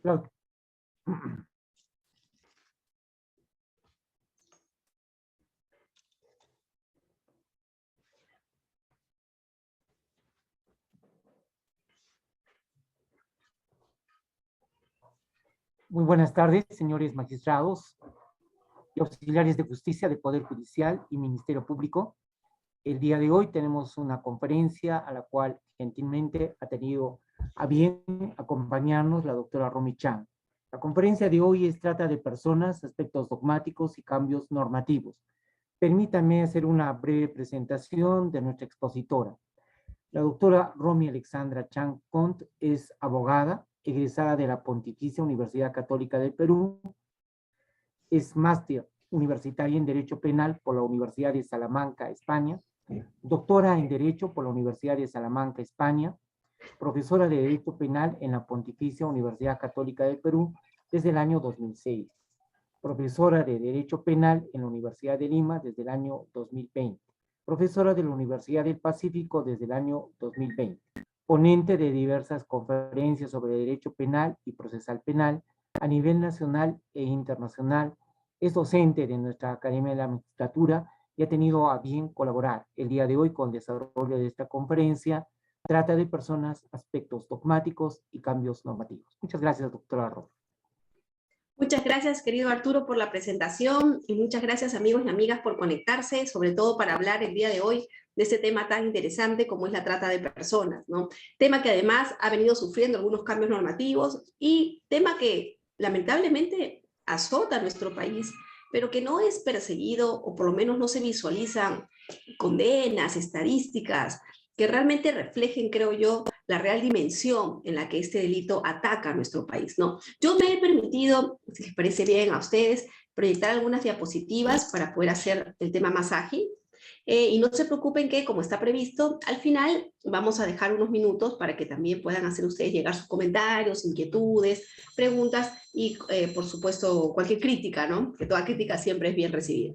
Claro. Muy buenas tardes, señores magistrados y auxiliares de justicia del Poder Judicial y Ministerio Público. El día de hoy tenemos una conferencia a la cual gentilmente ha tenido a bien acompañarnos la doctora Romy Chan. La conferencia de hoy trata de personas, aspectos dogmáticos y cambios normativos. Permítanme hacer una breve presentación de nuestra expositora. La doctora Romy Alexandra Chan Cont es abogada, egresada de la Pontificia Universidad Católica del Perú, es máster universitaria en Derecho Penal por la Universidad de Salamanca, España, doctora en Derecho por la Universidad de Salamanca, España, profesora de Derecho Penal en la Pontificia Universidad Católica del Perú desde el año 2006, profesora de Derecho Penal en la Universidad de Lima desde el año 2020, profesora de la Universidad del Pacífico desde el año 2020, ponente de diversas conferencias sobre Derecho Penal y Procesal Penal a nivel nacional e internacional, es docente de nuestra Academia de la Magistratura y ha tenido a bien colaborar el día de hoy con el desarrollo de esta conferencia. Trata de personas, aspectos dogmáticos y cambios normativos. Muchas gracias, doctora Romy. Muchas gracias, querido Arturo, por la presentación y muchas gracias, amigos y amigas, por conectarse, sobre todo para hablar el día de hoy de este tema tan interesante como es la trata de personas, ¿no? Tema que además ha venido sufriendo algunos cambios normativos y tema que lamentablemente azota a nuestro país, pero que no es perseguido o por lo menos no se visualizan condenas, estadísticas que realmente reflejen, creo yo, la real dimensión en la que este delito ataca a nuestro país, ¿no? Yo me he permitido, si les parece bien a ustedes, proyectar algunas diapositivas para poder hacer el tema más ágil. Y no se preocupen que, como está previsto, al final vamos a dejar unos minutos para que también puedan hacer ustedes llegar sus comentarios, inquietudes, preguntas y, por supuesto, cualquier crítica, ¿no? Que toda crítica siempre es bien recibida.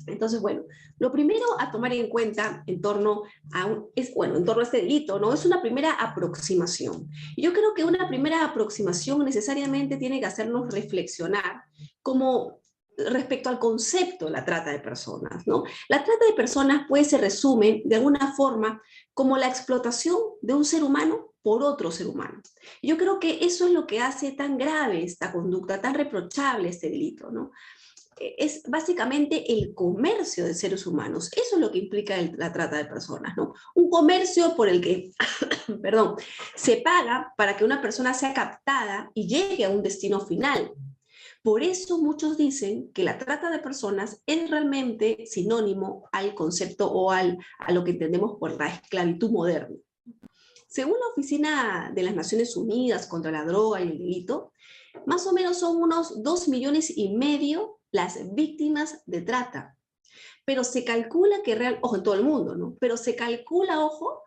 Entonces, bueno, lo primero a tomar en cuenta en torno a, en torno a este delito, ¿no? Es una primera aproximación. Y yo creo que una primera aproximación necesariamente tiene que hacernos reflexionar como respecto al concepto de la trata de personas, ¿no? La trata de personas pues se resume de alguna forma como la explotación de un ser humano por otro ser humano. Yo creo que eso es lo que hace tan grave esta conducta, tan reprochable este delito, ¿no? Es básicamente el comercio de seres humanos. Eso es lo que implica la trata de personas, ¿no? Un comercio por el que, perdón, se paga para que una persona sea captada y llegue a un destino final. Por eso muchos dicen que la trata de personas es realmente sinónimo al concepto o a lo que entendemos por la esclavitud moderna. Según la Oficina de las Naciones Unidas contra la Droga y el Delito, más o menos son unos 2,5 millones las víctimas de trata. Pero se calcula que ojo, en todo el mundo, ¿no? Pero se calcula, ojo,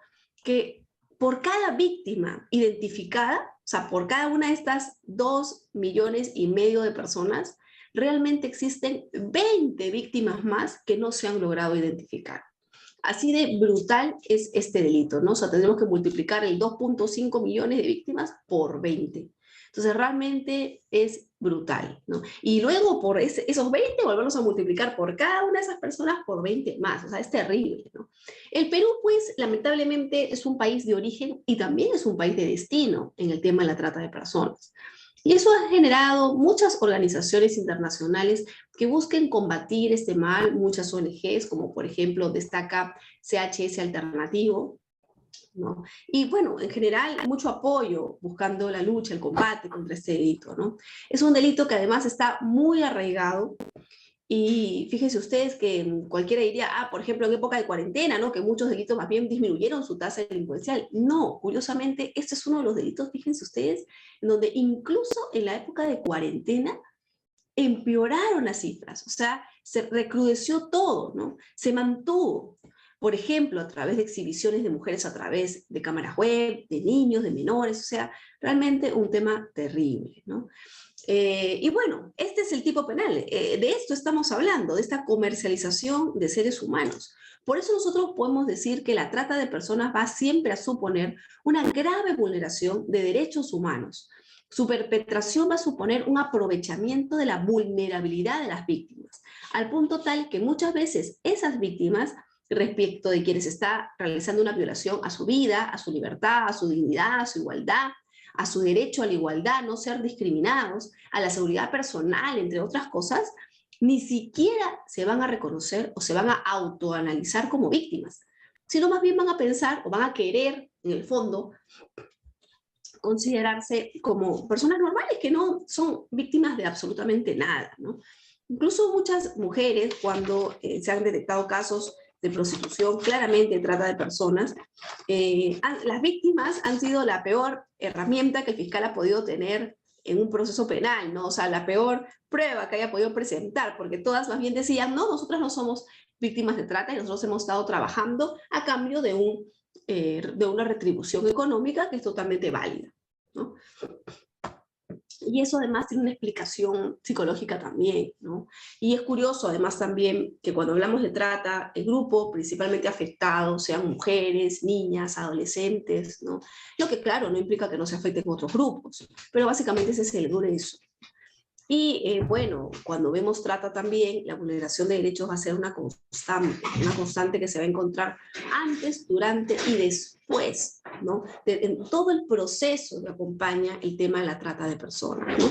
que por cada víctima identificada, o sea, por cada una de estas 2,5 millones de personas, realmente existen 20 víctimas más que no se han logrado identificar. Así de brutal es este delito, ¿no? O sea, tenemos que multiplicar el 2,5 millones de víctimas por 20. Entonces, realmente es brutal, ¿no? Y luego por esos 20 volvemos a multiplicar por cada una de esas personas por 20 más. O sea, es terrible, ¿no? El Perú, pues, lamentablemente es un país de origen y también es un país de destino en el tema de la trata de personas. Y eso ha generado muchas organizaciones internacionales que busquen combatir este mal, muchas ONGs, como por ejemplo destaca CHS Alternativo, ¿no? Y bueno, en general, mucho apoyo buscando la lucha, el combate contra este delito, ¿no? Es un delito que además está muy arraigado y fíjense ustedes que cualquiera diría, por ejemplo, en época de cuarentena, ¿no? Que muchos delitos más bien disminuyeron su tasa delincuencial. No, curiosamente, este es uno de los delitos, fíjense ustedes, en donde incluso en la época de cuarentena empeoraron las cifras, o sea, se recrudeció todo, ¿no? Se mantuvo. Por ejemplo, a través de exhibiciones de mujeres a través de cámaras web, de niños, de menores, o sea, realmente un tema terrible, ¿no? Y bueno, este es el tipo penal, de esto estamos hablando, de esta comercialización de seres humanos. Por eso nosotros podemos decir que la trata de personas va siempre a suponer una grave vulneración de derechos humanos. su perpetración va a suponer un aprovechamiento de la vulnerabilidad de las víctimas, al punto tal que muchas veces esas víctimas, respecto de quienes está realizando una violación a su vida, a su libertad, a su dignidad, a su igualdad, a su derecho a la igualdad, no ser discriminados, a la seguridad personal, entre otras cosas, ni siquiera se van a reconocer o se van a autoanalizar como víctimas, sino más bien van a pensar o van a querer, en el fondo, considerarse como personas normales que no son víctimas de absolutamente nada, ¿no? Incluso muchas mujeres, cuando se han detectado casos de prostitución, claramente trata de personas, las víctimas han sido la peor herramienta que el fiscal ha podido tener en un proceso penal, ¿no? O sea, la peor prueba que haya podido presentar, porque todas más bien decían, no, nosotras no somos víctimas de trata y nosotros hemos estado trabajando a cambio de una retribución económica que es totalmente válida, ¿no? Y eso además tiene una explicación psicológica también, ¿no? Y es curioso además también que cuando hablamos de trata, el grupo principalmente afectado sean mujeres, niñas, adolescentes, ¿no? Lo que claro, no implica que no se afecten otros grupos, pero básicamente ese es el grueso. Y bueno, cuando vemos trata también, la vulneración de derechos va a ser una constante que se va a encontrar antes, durante y después, ¿no? En todo el proceso que acompaña el tema de la trata de personas, ¿no?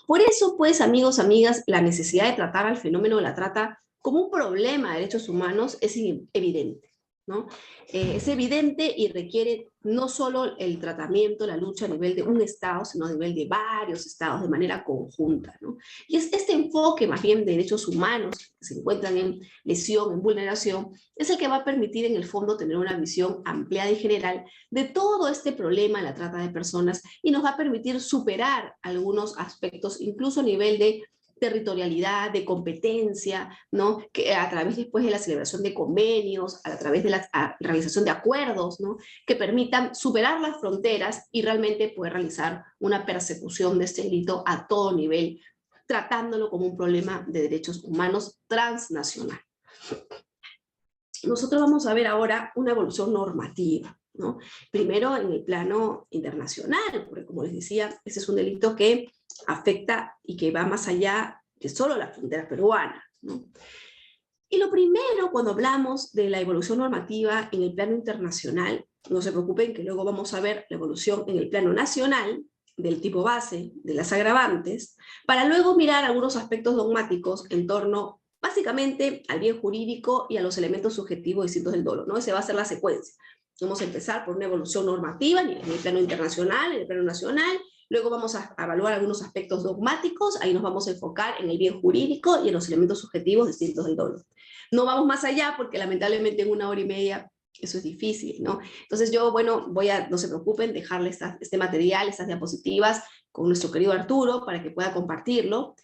Por eso, pues, amigos, amigas, la necesidad de tratar al fenómeno de la trata como un problema de derechos humanos es evidente, ¿no? Es evidente y requiere no solo el tratamiento, la lucha a nivel de un Estado, sino a nivel de varios Estados de manera conjunta, ¿no? Y es este enfoque más bien de derechos humanos que se encuentran en lesión, en vulneración, es el que va a permitir en el fondo tener una visión ampliada y general de todo este problema de la trata de personas y nos va a permitir superar algunos aspectos, incluso a nivel de territorialidad, de competencia, ¿no? Que a través después de la celebración de convenios, a través de la realización de acuerdos, ¿no? Que permitan superar las fronteras y realmente poder realizar una persecución de este delito a todo nivel, tratándolo como un problema de derechos humanos transnacional. Nosotros vamos a ver ahora una evolución normativa, ¿no? Primero en el plano internacional, porque como les decía, ese es un delito que afecta y que va más allá de solo la frontera peruana, ¿no? Y lo primero, cuando hablamos de la evolución normativa en el plano internacional, no se preocupen que luego vamos a ver la evolución en el plano nacional, del tipo base, de las agravantes, para luego mirar algunos aspectos dogmáticos en torno básicamente al bien jurídico y a los elementos subjetivos distintos del dolo, ¿no? Esa va a ser la secuencia. Vamos a empezar por una evolución normativa en el plano internacional, en el plano nacional, luego vamos a evaluar algunos aspectos dogmáticos, ahí nos vamos a enfocar en el bien jurídico y en los elementos subjetivos distintos del dolo. No vamos más allá porque lamentablemente en 1 hora y media eso es difícil, ¿no? Entonces yo, bueno, no se preocupen, dejarle este material, estas diapositivas con nuestro querido Arturo para que pueda compartirlo.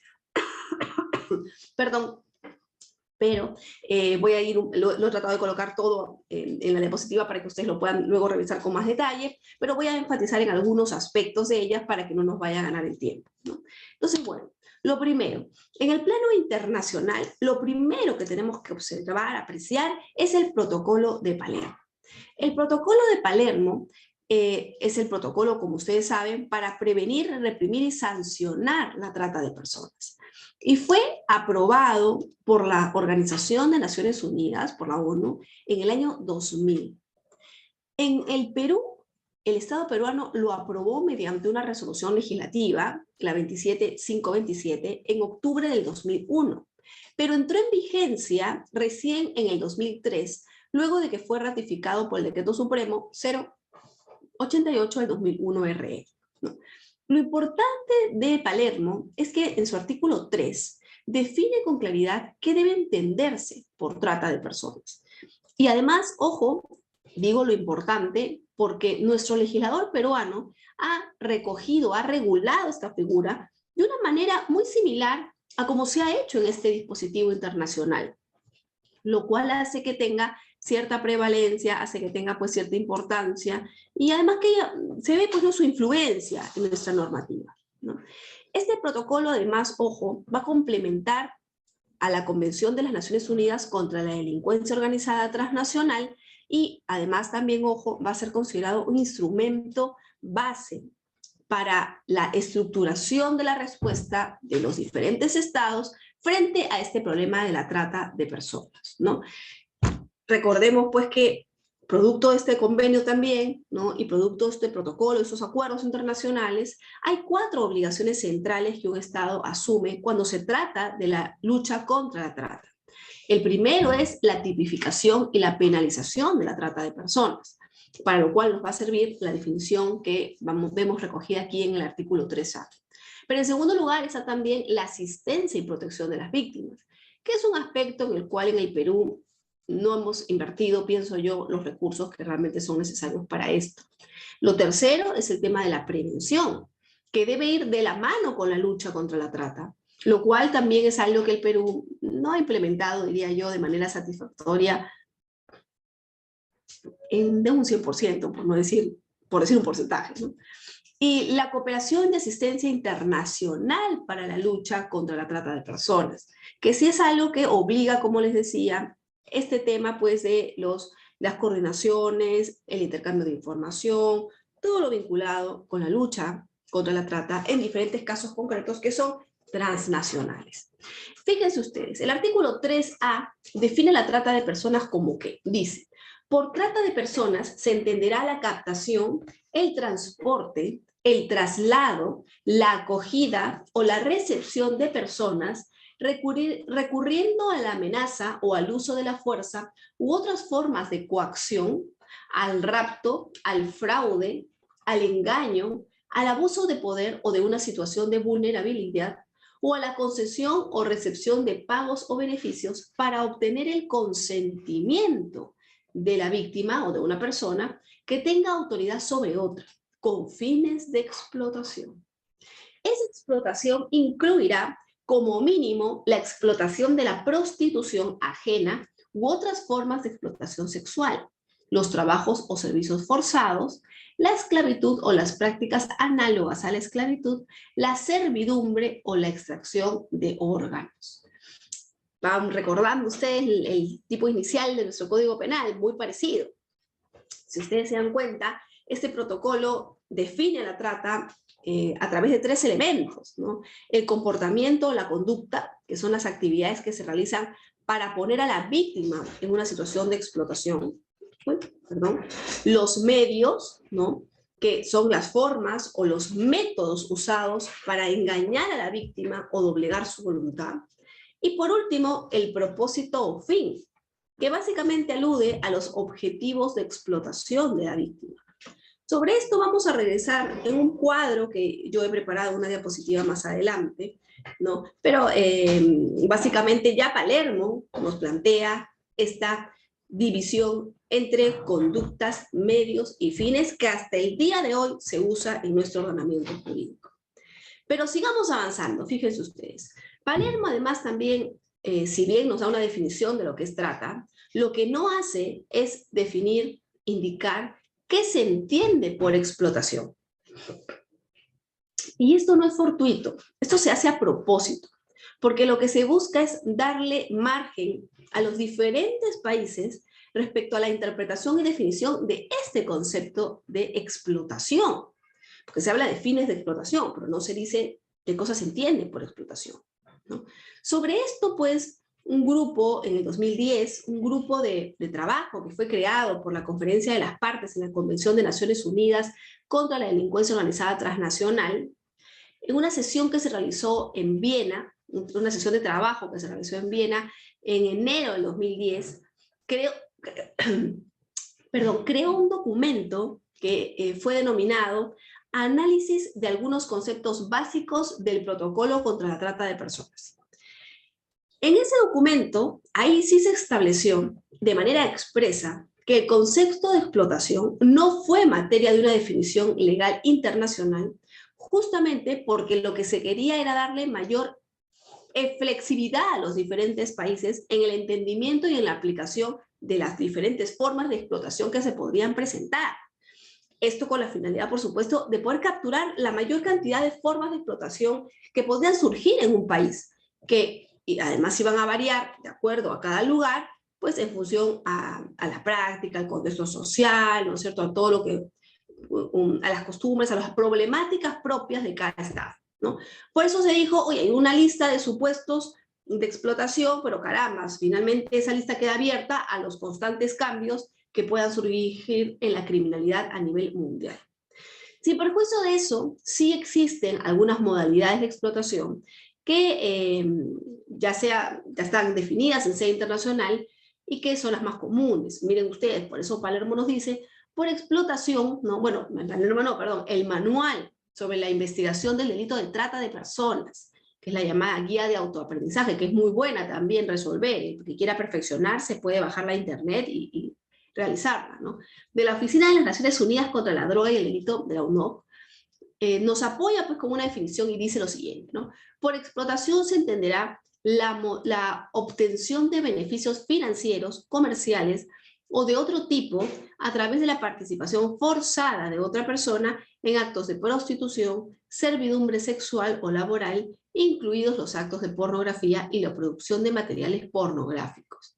Perdón, pero voy a lo he tratado de colocar todo en la diapositiva para que ustedes lo puedan luego revisar con más detalle, pero voy a enfatizar en algunos aspectos de ellas para que no nos vaya a ganar el tiempo, ¿no? Entonces, bueno, lo primero, en el plano internacional, lo primero que tenemos que observar, apreciar, es el protocolo de Palermo. El protocolo de Palermo es el protocolo, como ustedes saben, para prevenir, reprimir y sancionar la trata de personas. Y fue aprobado por la Organización de Naciones Unidas, por la ONU, en el año 2000. En el Perú, el Estado peruano lo aprobó mediante una resolución legislativa, la 27527, en octubre del 2001, pero entró en vigencia recién en el 2003, luego de que fue ratificado por el Decreto Supremo 088 del 2001 RE, ¿no? Lo importante de Palermo es que en su artículo 3 define con claridad qué debe entenderse por trata de personas. Y además, ojo, digo lo importante porque nuestro legislador peruano ha recogido, ha regulado esta figura de una manera muy similar a como se ha hecho en este dispositivo internacional, lo cual hace que tenga cierta prevalencia, hace que tenga pues cierta importancia y además que se ve pues no su influencia en nuestra normativa, ¿no? Este protocolo además, ojo, va a complementar a la Convención de las Naciones Unidas contra la Delincuencia Organizada Transnacional y además también, ojo, va a ser considerado un instrumento base para la estructuración de la respuesta de los diferentes estados frente a este problema de la trata de personas, ¿no? Recordemos pues que producto de este convenio también, ¿no? Y producto de este protocolo, de esos acuerdos internacionales, hay 4 obligaciones centrales que un Estado asume cuando se trata de la lucha contra la trata. El primero es la tipificación y la penalización de la trata de personas, para lo cual nos va a servir la definición que vemos recogida aquí en el artículo 3A. Pero en segundo lugar está también la asistencia y protección de las víctimas, que es un aspecto en el cual en el Perú no hemos invertido, pienso yo, los recursos que realmente son necesarios para esto. Lo tercero es el tema de la prevención, que debe ir de la mano con la lucha contra la trata, lo cual también es algo que el Perú no ha implementado, diría yo, de manera satisfactoria de un 100%, por decir un porcentaje, ¿no? Y la cooperación de asistencia internacional para la lucha contra la trata de personas, que sí es algo que obliga, como les decía, este tema pues de las coordinaciones, el intercambio de información, todo lo vinculado con la lucha contra la trata en diferentes casos concretos que son transnacionales. Fíjense ustedes, el artículo 3A define la trata de personas como que dice: por trata de personas se entenderá la captación, el transporte, el traslado, la acogida o la recepción de personas recurriendo a la amenaza o al uso de la fuerza u otras formas de coacción, al rapto, al fraude, al engaño, al abuso de poder o de una situación de vulnerabilidad, o a la concesión o recepción de pagos o beneficios para obtener el consentimiento de la víctima o de una persona que tenga autoridad sobre otra, con fines de explotación. Esa explotación incluirá como mínimo la explotación de la prostitución ajena u otras formas de explotación sexual, los trabajos o servicios forzados, la esclavitud o las prácticas análogas a la esclavitud, la servidumbre o la extracción de órganos. Van recordando ustedes el tipo inicial de nuestro Código Penal, muy parecido. Si ustedes se dan cuenta, este protocolo define la trata a través de 3 elementos, ¿no? El comportamiento, la conducta, que son las actividades que se realizan para poner a la víctima en una situación de explotación. Los medios, ¿no? Que son las formas o los métodos usados para engañar a la víctima o doblegar su voluntad. Y por último, el propósito o fin, que básicamente alude a los objetivos de explotación de la víctima. Sobre esto vamos a regresar en un cuadro que yo he preparado, una diapositiva más adelante, ¿no? Pero básicamente ya Palermo nos plantea esta división entre conductas, medios y fines que hasta el día de hoy se usa en nuestro ordenamiento jurídico. Pero sigamos avanzando, fíjense ustedes. Palermo además también, si bien nos da una definición de lo que es trata, lo que no hace es definir, indicar qué se entiende por explotación. Y esto no es fortuito, esto se hace a propósito, porque lo que se busca es darle margen a los diferentes países respecto a la interpretación y definición de este concepto de explotación. Porque se habla de fines de explotación, pero no se dice qué cosas se entiende por explotación, ¿no? Sobre esto, pues, un grupo en el 2010, un grupo de trabajo que fue creado por la Conferencia de las Partes en la Convención de Naciones Unidas contra la Delincuencia Organizada Transnacional, en una sesión que se realizó en Viena, una sesión de trabajo que se realizó en Viena en enero del 2010, creó un documento que fue denominado Análisis de algunos conceptos básicos del protocolo contra la trata de personas. En ese documento, ahí sí se estableció de manera expresa que el concepto de explotación no fue materia de una definición legal internacional, justamente porque lo que se quería era darle mayor flexibilidad a los diferentes países en el entendimiento y en la aplicación de las diferentes formas de explotación que se podrían presentar. Esto con la finalidad, por supuesto, de poder capturar la mayor cantidad de formas de explotación que podrían surgir en un país, que y además iban a variar de acuerdo a cada lugar, pues en función a la práctica, al contexto social, ¿no es cierto?, a todo lo que a las costumbres, a las problemáticas propias de cada estado, ¿no? Por eso se dijo, oye, hay una lista de supuestos de explotación, pero caramba, finalmente esa lista queda abierta a los constantes cambios que puedan surgir en la criminalidad a nivel mundial. Sin perjuicio de eso, sí existen algunas modalidades de explotación que ya están definidas en sede internacional y que son las más comunes. Miren ustedes, por eso Palermo nos dice, por explotación, no, bueno, Palermo no, perdón, el manual sobre la investigación del delito de trata de personas, que es la llamada guía de autoaprendizaje, que es muy buena también resolver. El que quiera perfeccionarse puede bajarla a internet y realizarla, ¿no? De la Oficina de las Naciones Unidas contra la Droga y el Delito, de la UNOC, nos apoya pues con una definición y dice lo siguiente, ¿no? Por explotación se entenderá la obtención de beneficios financieros, comerciales o de otro tipo a través de la participación forzada de otra persona en actos de prostitución, servidumbre sexual o laboral, incluidos los actos de pornografía y la producción de materiales pornográficos.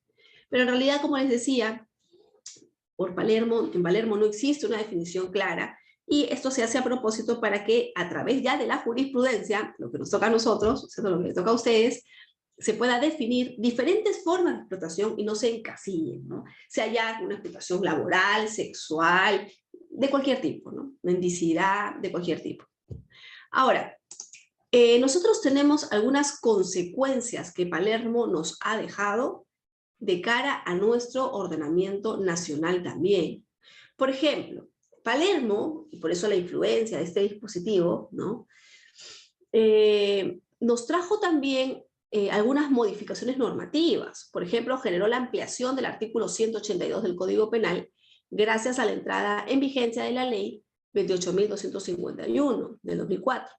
Pero en realidad, como les decía, en Palermo no existe una definición clara, y esto se hace a propósito para que a través ya de la jurisprudencia, lo que nos toca a nosotros, lo que les toca a ustedes, se pueda definir diferentes formas de explotación y no se encasillen, ¿no? Sea ya una explotación laboral, sexual, de cualquier tipo, ¿no? Mendicidad, de cualquier tipo. Ahora, nosotros tenemos algunas consecuencias que Palermo nos ha dejado de cara a nuestro ordenamiento nacional también. Por ejemplo, Palermo, y por eso la influencia de este dispositivo, ¿no? Nos trajo también algunas modificaciones normativas. Por ejemplo, generó la ampliación del artículo 182 del Código Penal gracias a la entrada en vigencia de la ley 28.251 del 2004.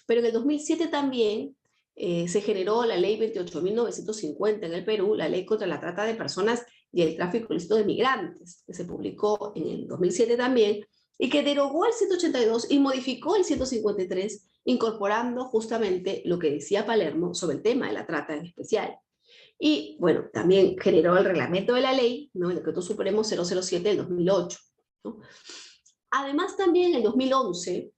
Pero en el 2007 también se generó la ley 28.950 en el Perú, la ley contra la trata de personas y el tráfico ilícito de migrantes, que se publicó en el 2007 también, y que derogó el 182 y modificó el 153, incorporando justamente lo que decía Palermo sobre el tema de la trata en especial. Y bueno, también generó el reglamento de la ley, ¿no? El Decreto Supremo 007 del 2008, ¿no? Además, también en el 2011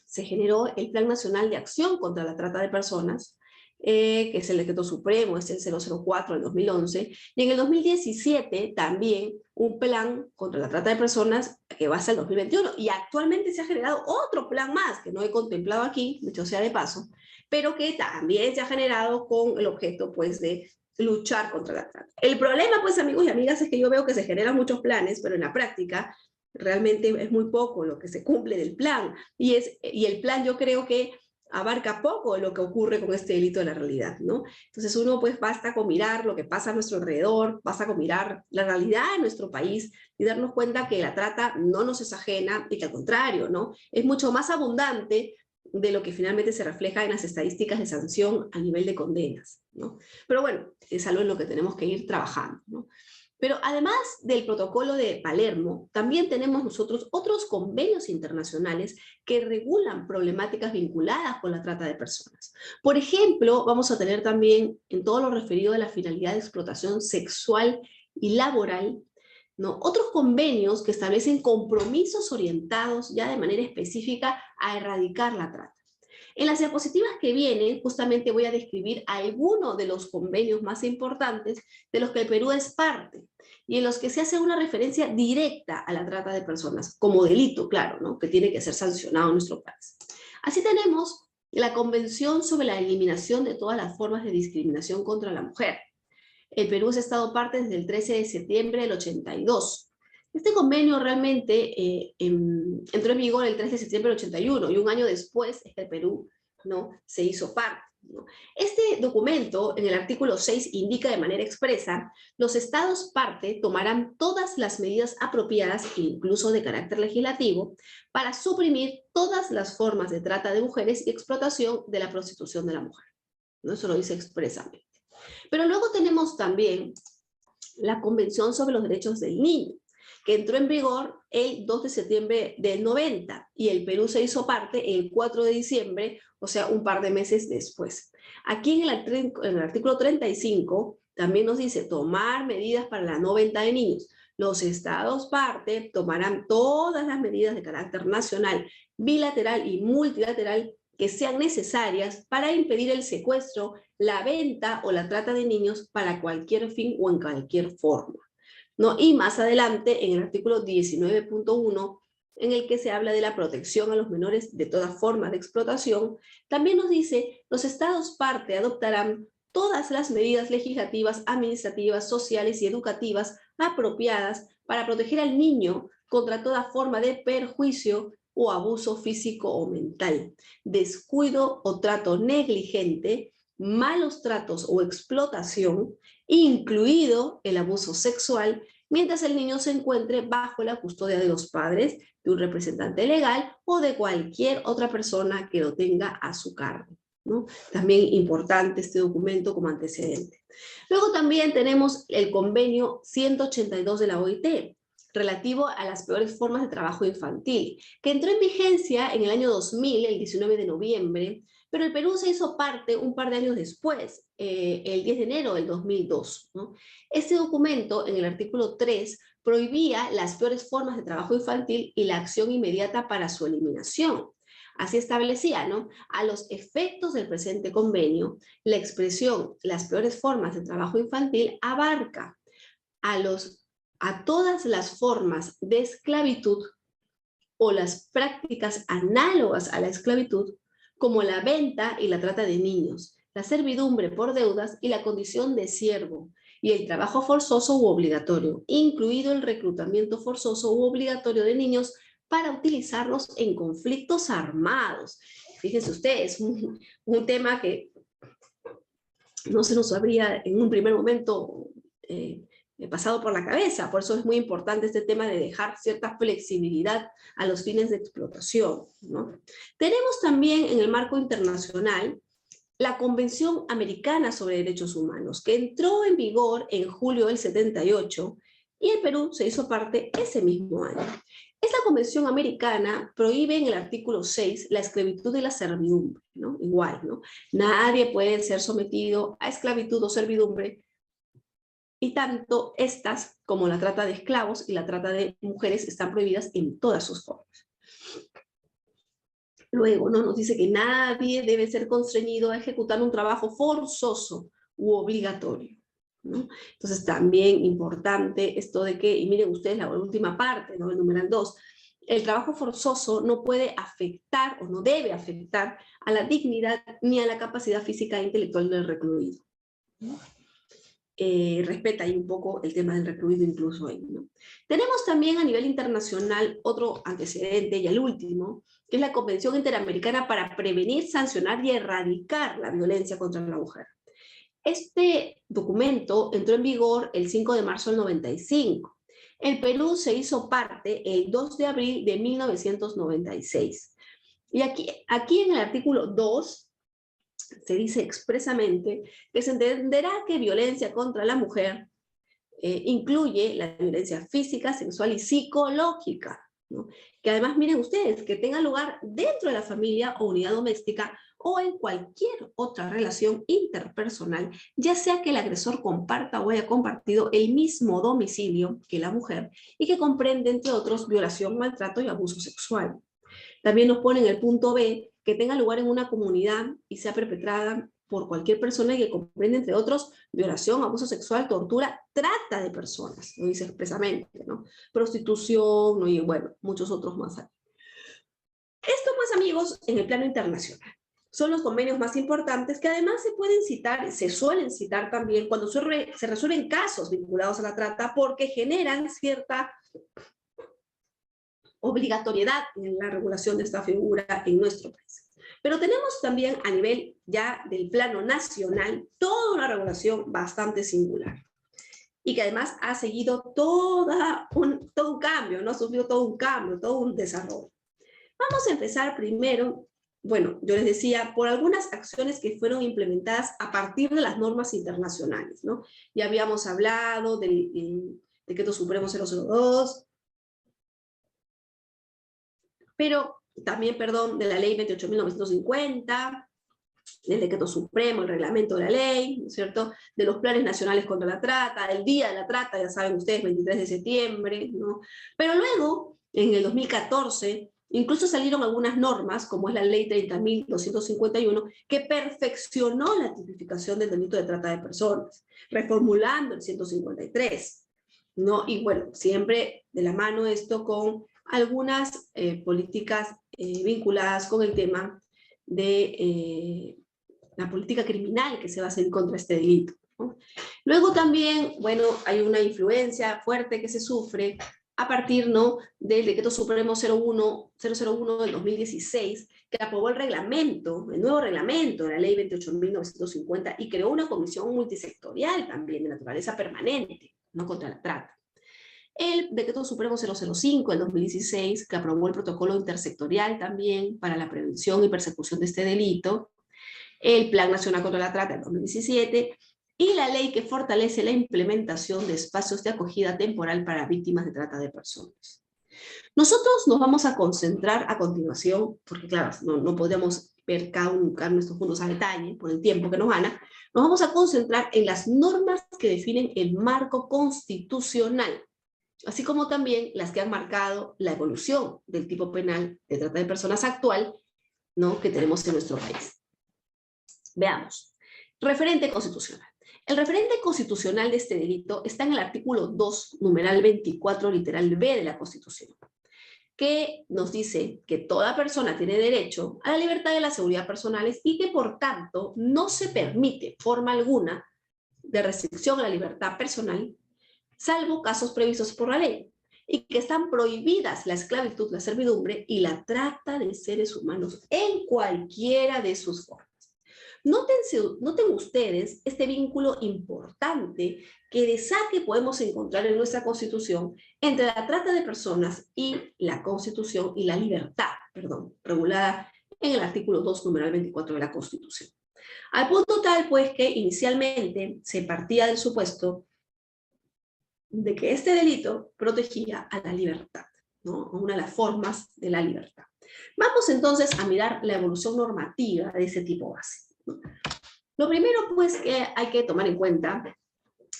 se generó el Plan Nacional de Acción contra la Trata de Personas, que es el Decreto Supremo, es el 004 del 2011, y en el 2017 también un plan contra la trata de personas que va hasta el 2021, y actualmente se ha generado otro plan más, que no he contemplado aquí, dicho sea de paso, pero que también se ha generado con el objeto, pues, de luchar contra la trata. El problema, pues, amigos y amigas, es que yo veo que se generan muchos planes, pero en la práctica realmente es muy poco lo que se cumple del plan, y el plan yo creo que abarca poco lo que ocurre con este delito de la realidad, ¿no? Entonces uno pues basta con mirar lo que pasa a nuestro alrededor, basta con mirar la realidad de nuestro país y darnos cuenta que la trata no nos es ajena y que al contrario, ¿no? Es mucho más abundante de lo que finalmente se refleja en las estadísticas de sanción a nivel de condenas, ¿no? Pero bueno, es algo en lo que tenemos que ir trabajando, ¿no? Pero además del protocolo de Palermo, también tenemos nosotros otros convenios internacionales que regulan problemáticas vinculadas con la trata de personas. Por ejemplo, vamos a tener también en todo lo referido a la finalidad de explotación sexual y laboral, ¿no? Otros convenios que establecen compromisos orientados ya de manera específica a erradicar la trata. En las diapositivas que vienen, justamente voy a describir algunos de los convenios más importantes de los que el Perú es parte y en los que se hace una referencia directa a la trata de personas, como delito, claro, ¿no? Que tiene que ser sancionado en nuestro país. Así tenemos la Convención sobre la Eliminación de todas las formas de discriminación contra la mujer. El Perú ha estado parte desde el 13 de septiembre del 82. Este convenio realmente entró en vigor el 13 de septiembre del 81 y un año después el Perú, ¿no?, se hizo parte, ¿no? Este documento, en el artículo 6, indica de manera expresa: los estados parte tomarán todas las medidas apropiadas, incluso de carácter legislativo, para suprimir todas las formas de trata de mujeres y explotación de la prostitución de la mujer, ¿no? Eso lo dice expresamente. Pero luego tenemos también la Convención sobre los Derechos del Niño, que entró en vigor el 2 de septiembre del 90, y el Perú se hizo parte el 4 de diciembre, o sea, un par de meses después. Aquí en el artículo 35 también nos dice tomar medidas para la no venta de niños, Los estados parte tomarán todas las medidas de carácter nacional, bilateral y multilateral que sean necesarias para impedir el secuestro, la venta o la trata de niños para cualquier fin o en cualquier forma, ¿no? Y más adelante, en el artículo 19.1, en el que se habla de la protección a los menores de toda forma de explotación, también nos dice, los estados parte adoptarán todas las medidas legislativas, administrativas, sociales y educativas apropiadas para proteger al niño contra toda forma de perjuicio o abuso físico o mental, descuido o trato negligente, malos tratos o explotación, incluido el abuso sexual, mientras el niño se encuentre bajo la custodia de los padres, de un representante legal o de cualquier otra persona que lo tenga a su cargo, ¿no? También importante este documento como antecedente. Luego también tenemos el convenio 182 de la OIT, relativo a las peores formas de trabajo infantil, que entró en vigencia en el año 2000, el 19 de noviembre, pero el Perú se hizo parte un par de años después, el 10 de enero del 2002, ¿no? Este documento, en el artículo 3, prohibía las peores formas de trabajo infantil y la acción inmediata para su eliminación. Así establecía, ¿no? A los efectos del presente convenio, la expresión las peores formas de trabajo infantil abarca a todas las formas de esclavitud o las prácticas análogas a la esclavitud, como la venta y la trata de niños, la servidumbre por deudas y la condición de siervo, y el trabajo forzoso u obligatorio, incluido el reclutamiento forzoso u obligatorio de niños para utilizarlos en conflictos armados. Fíjense ustedes, un tema que no se nos habría en un primer momento pasado por la cabeza. Por eso es muy importante este tema de dejar cierta flexibilidad a los fines de explotación, ¿no? Tenemos también en el marco internacional la Convención Americana sobre Derechos Humanos, que entró en vigor en julio del 78 y el Perú se hizo parte ese mismo año. Esta convención americana prohíbe en el artículo 6 la esclavitud y la servidumbre, ¿no? Igual, ¿no? Nadie puede ser sometido a esclavitud o servidumbre, y tanto estas como la trata de esclavos y la trata de mujeres están prohibidas en todas sus formas. Luego, ¿no? Nos dice que nadie debe ser constreñido a ejecutar un trabajo forzoso u obligatorio, ¿no? Entonces también importante esto de que, y miren ustedes la última parte, ¿no? El numeral 2, el trabajo forzoso no puede afectar o no debe afectar a la dignidad ni a la capacidad física e intelectual del recluido, ¿no? Respeta ahí un poco el tema del recluido incluso ahí, ¿no? Tenemos también a nivel internacional otro antecedente, y el último, que es la Convención Interamericana para prevenir, sancionar y erradicar la violencia contra la mujer. Este documento entró en vigor el 5 de marzo del 95. El Perú se hizo parte el 2 de abril de 1996. Y aquí en el artículo 2 se dice expresamente que se entenderá que violencia contra la mujer incluye la violencia física, sexual y psicológica, ¿no? Que además, miren ustedes, que tenga lugar dentro de la familia o unidad doméstica o en cualquier otra relación interpersonal, ya sea que el agresor comparta o haya compartido el mismo domicilio que la mujer y que comprende, entre otros, violación, maltrato y abuso sexual. También nos pone en el punto B que tenga lugar en una comunidad y sea perpetrada por cualquier persona y que comprende, entre otros, violación, abuso sexual, tortura, trata de personas, lo dice expresamente, ¿no? Prostitución, ¿no? Y bueno, muchos otros más. Esto, pues, amigos, en el plano internacional. Son los convenios más importantes que además se pueden citar, se suelen citar también cuando se resuelven casos vinculados a la trata porque generan cierta obligatoriedad en la regulación de esta figura en nuestro país. Pero tenemos también a nivel ya del plano nacional toda una regulación bastante singular y que además ha seguido todo un cambio, ¿no? Ha sufrido todo un cambio, todo un desarrollo. Vamos a empezar primero, bueno, yo les decía, por algunas acciones que fueron implementadas a partir de las normas internacionales, ¿no? Ya habíamos hablado del Decreto Supremo 002, pero también, perdón, de la ley 28.950, del decreto supremo, el reglamento de la ley, ¿no es cierto?, de los planes nacionales contra la trata, del día de la trata, ya saben ustedes, 23 de septiembre, ¿no? Pero luego, en el 2014, incluso salieron algunas normas, como es la ley 30.251, que perfeccionó la tipificación del delito de trata de personas, reformulando el 153, ¿no? Y bueno, siempre de la mano esto con algunas políticas vinculadas con el tema de la política criminal que se va a hacer contra este delito, ¿no? Luego también, bueno, hay una influencia fuerte que se sufre a partir, ¿no?, del decreto supremo 001 del 2016, que aprobó el nuevo reglamento de la ley 28.950 y creó una comisión multisectorial también de naturaleza permanente, ¿no?, contra la trata. El decreto supremo 005 del 2016, que aprobó el protocolo intersectorial también para la prevención y persecución de este delito, el Plan Nacional contra la Trata del 2017 y la ley que fortalece la implementación de espacios de acogida temporal para víctimas de trata de personas. Nosotros nos vamos a concentrar a continuación, porque claro, no podemos ver cada uno de estos puntos a detalle por el tiempo que nos gana, nos vamos a concentrar en las normas que definen el marco constitucional, así como también las que han marcado la evolución del tipo penal de trata de personas actual, ¿no?, que tenemos en nuestro país. Veamos. Referente constitucional. El referente constitucional de este delito está en el artículo 2, numeral 24, literal B de la Constitución, que nos dice que toda persona tiene derecho a la libertad y a la seguridad personales y que, por tanto, no se permite forma alguna de restricción a la libertad personal, salvo casos previstos por la ley, y que están prohibidas la esclavitud, la servidumbre y la trata de seres humanos en cualquiera de sus formas. Noten ustedes este vínculo importante que de saque podemos encontrar en nuestra Constitución entre la trata de personas y la Constitución y la libertad, regulada en el artículo 2, numeral 24 de la Constitución. Al punto tal, pues, que inicialmente se partía del supuesto de que este delito protegía a la libertad, ¿no?, una de las formas de la libertad. Vamos entonces a mirar la evolución normativa de ese tipo base. Lo primero, pues, que hay que tomar en cuenta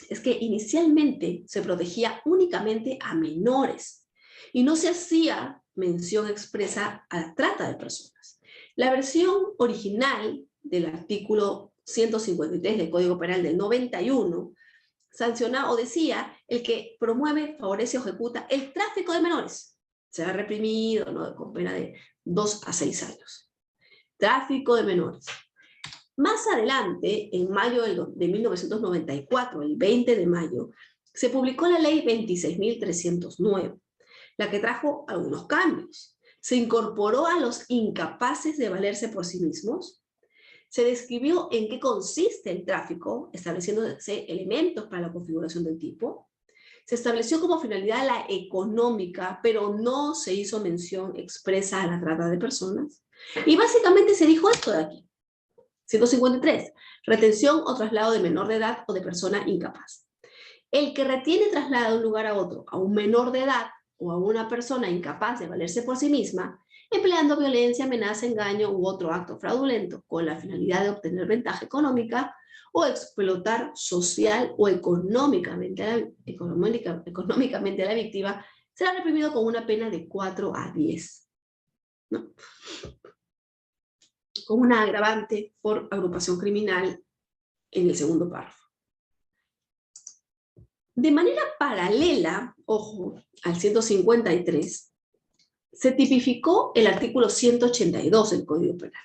es que inicialmente se protegía únicamente a menores y no se hacía mención expresa a la trata de personas. La versión original del artículo 153 del Código Penal del 91 sancionaba o decía: el que promueve, favorece o ejecuta el tráfico de menores será reprimido, ¿no?, con pena de 2 a 6 años. Tráfico de menores. Más adelante, en mayo de 1994, el 20 de mayo, se publicó la ley 26.309, la que trajo algunos cambios. Se incorporó a los incapaces de valerse por sí mismos, se describió en qué consiste el tráfico, estableciéndose elementos para la configuración del tipo, se estableció como finalidad la económica, pero no se hizo mención expresa a la trata de personas, y básicamente se dijo esto de aquí. 153. Retención o traslado de menor de edad o de persona incapaz. El que retiene y traslada de un lugar a otro a un menor de edad o a una persona incapaz de valerse por sí misma, empleando violencia, amenaza, engaño u otro acto fraudulento con la finalidad de obtener ventaja económica o explotar social o económicamente a la víctima, será reprimido con una pena de 4 a 10. ¿No? Con una agravante por agrupación criminal en el segundo párrafo. De manera paralela, ojo, al 153, se tipificó el artículo 182 del Código Penal,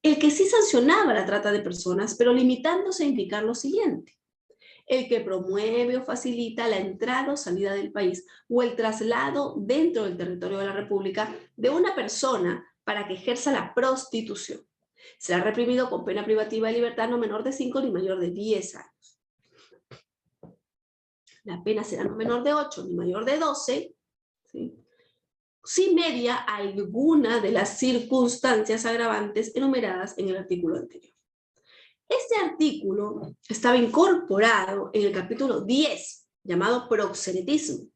el que sí sancionaba la trata de personas, pero limitándose a indicar lo siguiente: el que promueve o facilita la entrada o salida del país o el traslado dentro del territorio de la República de una persona para que ejerza la prostitución será reprimido con pena privativa de libertad no menor de 5 ni mayor de 10 años. La pena será no menor de 8 ni mayor de 12, ¿sí?, si media alguna de las circunstancias agravantes enumeradas en el artículo anterior. Este artículo estaba incorporado en el capítulo 10, llamado proxenetismo,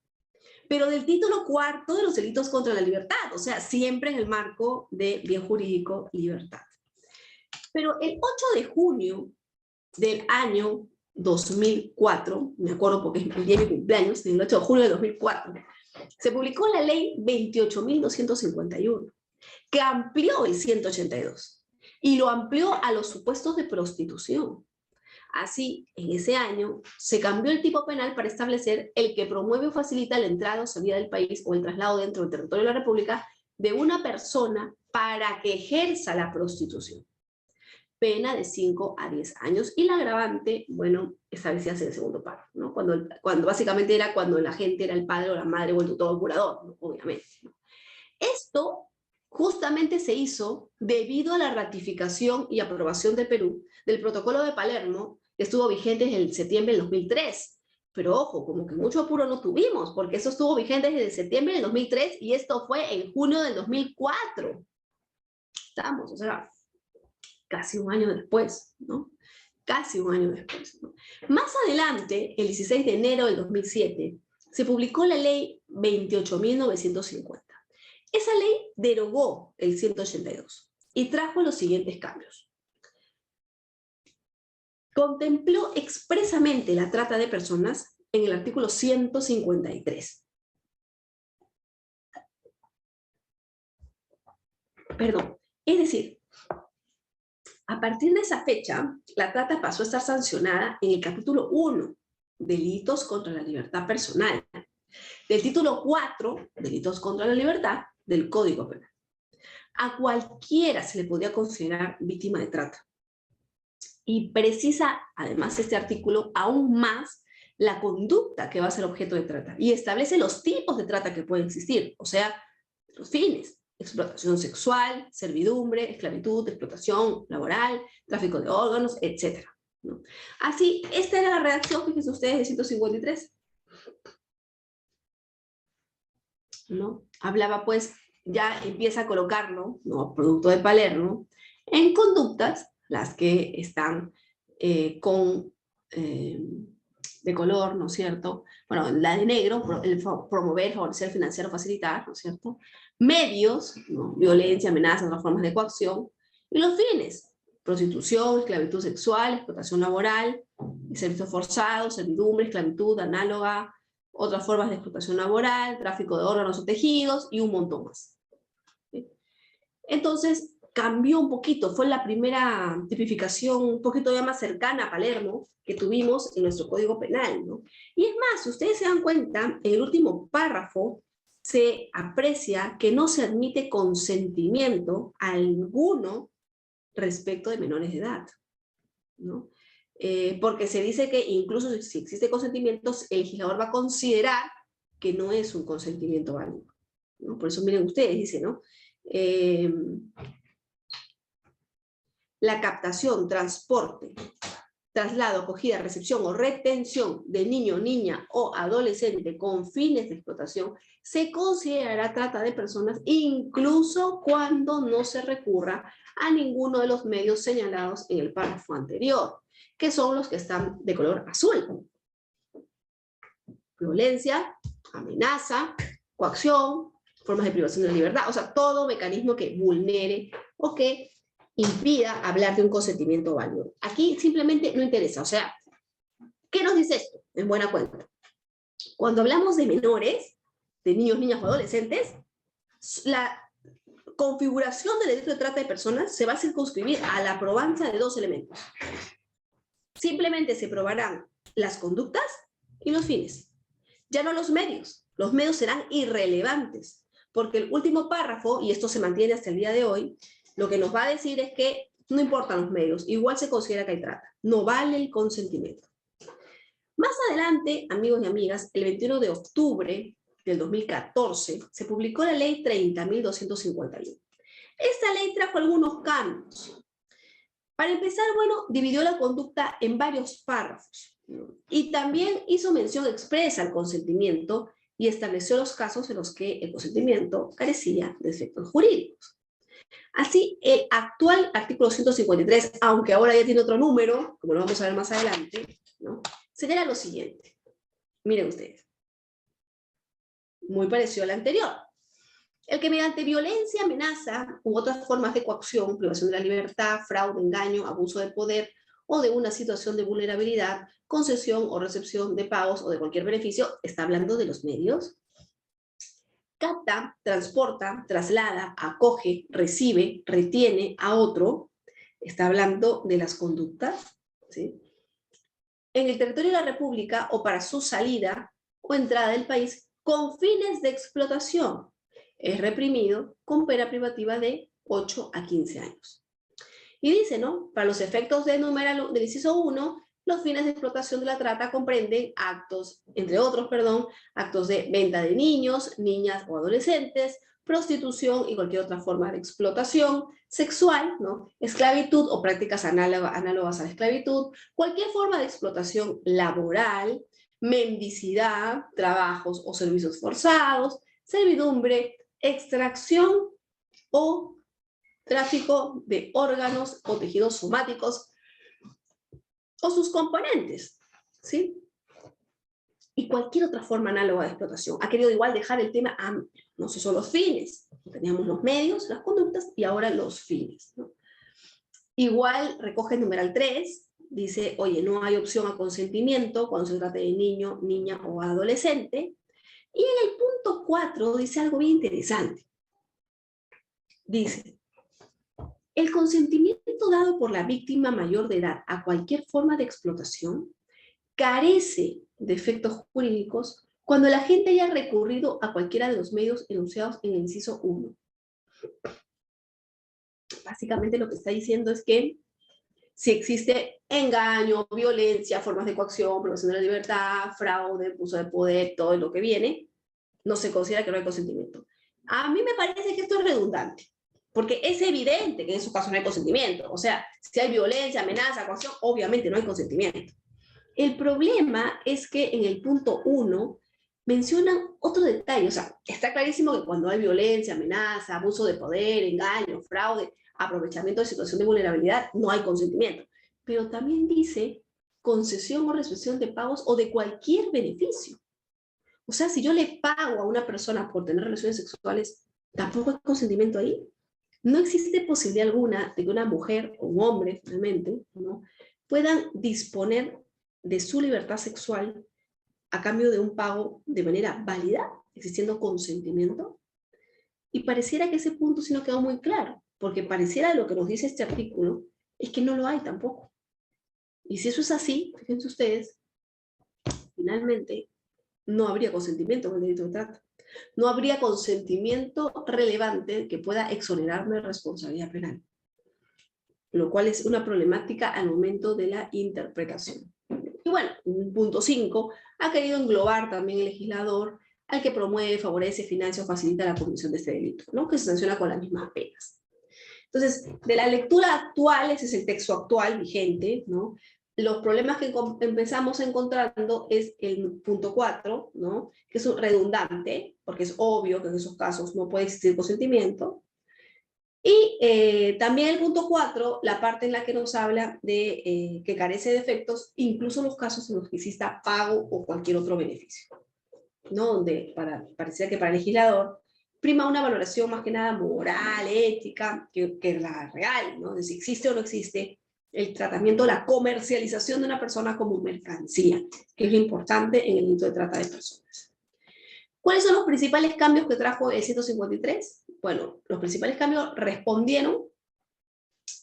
pero del título 4 de los delitos contra la libertad, o sea, siempre en el marco de bien jurídico, libertad. Pero el 8 de junio del año 2004, me acuerdo porque es el día de mi cumpleaños, el 8 de junio de 2004, se publicó la ley 28.251, que amplió el 182 y lo amplió a los supuestos de prostitución. Así, en ese año, se cambió el tipo penal para establecer el que promueve o facilita la entrada o salida del país o el traslado dentro del territorio de la República de una persona para que ejerza la prostitución. Pena de 5 a 10 años. Y la agravante, bueno, establecía en el segundo párrafo, ¿no? Cuando básicamente era cuando la gente era el padre o la madre o el tutor o el curador, ¿no? Obviamente, ¿no? Esto justamente se hizo debido a la ratificación y aprobación de Perú del Protocolo de Palermo, que estuvo vigente desde el septiembre del 2003. Pero ojo, como que mucho apuro no tuvimos, porque eso estuvo vigente desde septiembre del 2003 y esto fue en junio del 2004. Estamos, o sea, casi un año después, ¿no? Casi un año después, ¿no? Más adelante, el 16 de enero del 2007, se publicó la ley 28.950. Esa ley derogó el 182 y trajo los siguientes cambios. Contempló expresamente la trata de personas en el artículo 153. Perdón, es decir, a partir de esa fecha, la trata pasó a estar sancionada en el capítulo 1, delitos contra la libertad personal, del título 4, delitos contra la libertad, del Código Penal. A cualquiera se le podía considerar víctima de trata. Y precisa, además, este artículo aún más la conducta que va a ser objeto de trata y establece los tipos de trata que pueden existir, o sea, los fines: explotación sexual, servidumbre, esclavitud, explotación laboral, tráfico de órganos, etc., ¿no? Así, esta era la redacción, fíjense ustedes, de 153. ¿No? Hablaba, pues, ya empieza a colocarlo, ¿no? Producto de Palermo, en conductas, las que están de color, ¿no es cierto? Bueno, la de negro, el promover, favorecer, financiar o facilitar, ¿no es cierto? Medios, ¿no? Violencia, amenazas, otras formas de coacción. Y los fines: prostitución, esclavitud sexual, explotación laboral, servicio forzado, servidumbre, esclavitud análoga, otras formas de explotación laboral, tráfico de órganos o tejidos y un montón más. ¿Sí? Entonces, cambió un poquito, fue la primera tipificación un poquito ya más cercana a Palermo que tuvimos en nuestro Código Penal, ¿no? Y es más, si ustedes se dan cuenta, en el último párrafo se aprecia que no se admite consentimiento alguno respecto de menores de edad, ¿no? Porque se dice que incluso si existe consentimiento, el legislador va a considerar que no es un consentimiento válido, ¿no? Por eso miren ustedes, dice, ¿no? La captación, transporte, traslado, acogida, recepción o retención de niño, niña o adolescente con fines de explotación se considerará trata de personas incluso cuando no se recurra a ninguno de los medios señalados en el párrafo anterior, que son los que están de color azul: violencia, amenaza, coacción, formas de privación de la libertad, o sea, todo mecanismo que vulnere o que impida hablar de un consentimiento válido. Aquí simplemente no interesa, o sea, ¿qué nos dice esto? En buena cuenta, cuando hablamos de menores, de niños, niñas o adolescentes, la configuración del delito de trata de personas se va a circunscribir a la probanza de dos elementos. Simplemente se probarán las conductas y los fines, ya no los medios. Los medios serán irrelevantes, porque el último párrafo, y esto se mantiene hasta el día de hoy, lo que nos va a decir es que no importan los medios, igual se considera que hay trata, no vale el consentimiento. Más adelante, amigos y amigas, el 21 de octubre del 2014, se publicó la ley 30.251. Esta ley trajo algunos cambios. Para empezar, bueno, dividió la conducta en varios párrafos, ¿no? Y también hizo mención expresa al consentimiento y estableció los casos en los que el consentimiento carecía de efectos jurídicos. Así, el actual artículo 153, aunque ahora ya tiene otro número, como lo vamos a ver más adelante, ¿no?, señala lo siguiente. Miren ustedes. Muy parecido al anterior. El que mediante violencia, amenaza u otras formas de coacción, privación de la libertad, fraude, engaño, abuso de poder o de una situación de vulnerabilidad, concesión o recepción de pagos o de cualquier beneficio, está hablando de los medios. Capta, transporta, traslada, acoge, recibe, retiene a otro, está hablando de las conductas, ¿sí? En el territorio de la República o para su salida o entrada del país con fines de explotación, es reprimido con pena privativa de 8 a 15 años. Y dice, ¿no? Para los efectos del inciso 1, los fines de explotación de la trata comprenden actos, entre otros, actos de venta de niños, niñas o adolescentes, prostitución y cualquier otra forma de explotación sexual, ¿no? Esclavitud o prácticas análogas a la esclavitud, cualquier forma de explotación laboral, mendicidad, trabajos o servicios forzados, servidumbre, extracción o tráfico de órganos o tejidos somáticos o sus componentes, ¿sí? Y cualquier otra forma análoga de explotación. Ha querido igual dejar el tema amplio, no solo los fines. Teníamos los medios, las conductas y ahora los fines, ¿no? Igual recoge el numeral 3, dice, oye, no hay opción a consentimiento cuando se trate de niño, niña o adolescente. Y en el punto 4 dice algo bien interesante. Dice, el consentimiento dado por la víctima mayor de edad a cualquier forma de explotación carece de efectos jurídicos cuando la gente haya recurrido a cualquiera de los medios enunciados en el inciso 1. Básicamente lo que está diciendo es que si existe engaño, violencia, formas de coacción, privación de la libertad, fraude, abuso de poder, todo lo que viene, no se considera que no hay consentimiento. A mí me parece que esto es redundante, porque es evidente que en esos casos no hay consentimiento. O sea, si hay violencia, amenaza, coacción, obviamente no hay consentimiento. El problema es que en el punto 1 mencionan otro detalle. O sea, está clarísimo que cuando hay violencia, amenaza, abuso de poder, engaño, fraude, aprovechamiento de situación de vulnerabilidad, no hay consentimiento. Pero también dice concesión o recepción de pagos o de cualquier beneficio. O sea, si yo le pago a una persona por tener relaciones sexuales, ¿tampoco hay consentimiento ahí? No existe posibilidad alguna de que una mujer o un hombre, finalmente, ¿no?, puedan disponer de su libertad sexual a cambio de un pago de manera válida, existiendo consentimiento. Y pareciera que ese punto sí no quedó muy claro, porque pareciera lo que nos dice este artículo es que no lo hay tampoco. Y si eso es así, fíjense ustedes, finalmente no habría consentimiento con el delito de trata. No habría consentimiento relevante que pueda exonerarme de responsabilidad penal, lo cual es una problemática al momento de la interpretación. Y bueno, punto 5, ha querido englobar también el legislador al que promueve, favorece, financia o facilita la comisión de este delito, ¿no?, que se sanciona con las mismas penas. Entonces, de la lectura actual, ese es el texto actual vigente, ¿no? Los problemas que empezamos encontrando es el punto 4, ¿no?, que es redundante, porque es obvio que en esos casos no puede existir consentimiento. Y también el punto 4, la parte en la que nos habla de que carece de efectos, incluso en los casos en los que exista pago o cualquier otro beneficio, ¿no?, donde parecía que para el legislador prima una valoración más que nada moral, ética, que la real, ¿no?, de si existe o no existe el tratamiento, la comercialización de una persona como mercancía, que es lo importante en el delito de trata de personas. ¿Cuáles son los principales cambios que trajo el 153? Bueno, los principales cambios respondieron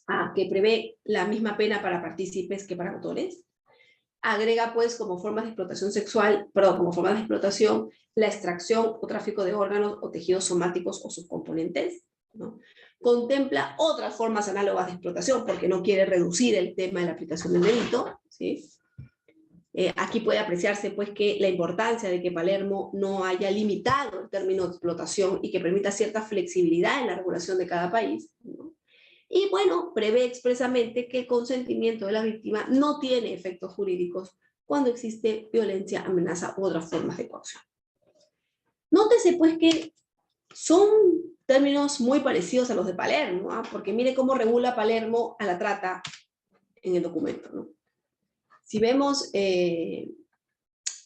a que prevé la misma pena para partícipes que para autores. Agrega, pues, como formas de explotación sexual, como formas de explotación, la extracción o tráfico de órganos o tejidos somáticos o sus componentes, ¿no? Contempla otras formas análogas de explotación porque no quiere reducir el tema de la aplicación del delito, ¿sí? Aquí puede apreciarse, pues, que la importancia de que Palermo no haya limitado el término de explotación y que permita cierta flexibilidad en la regulación de cada país, ¿no? Y bueno, prevé expresamente que el consentimiento de la víctima no tiene efectos jurídicos cuando existe violencia, amenaza u otras formas de coacción. Nótese, pues, que son términos muy parecidos a los de Palermo, ¿eh? Porque mire cómo regula Palermo a la trata en el documento, ¿no? Si vemos,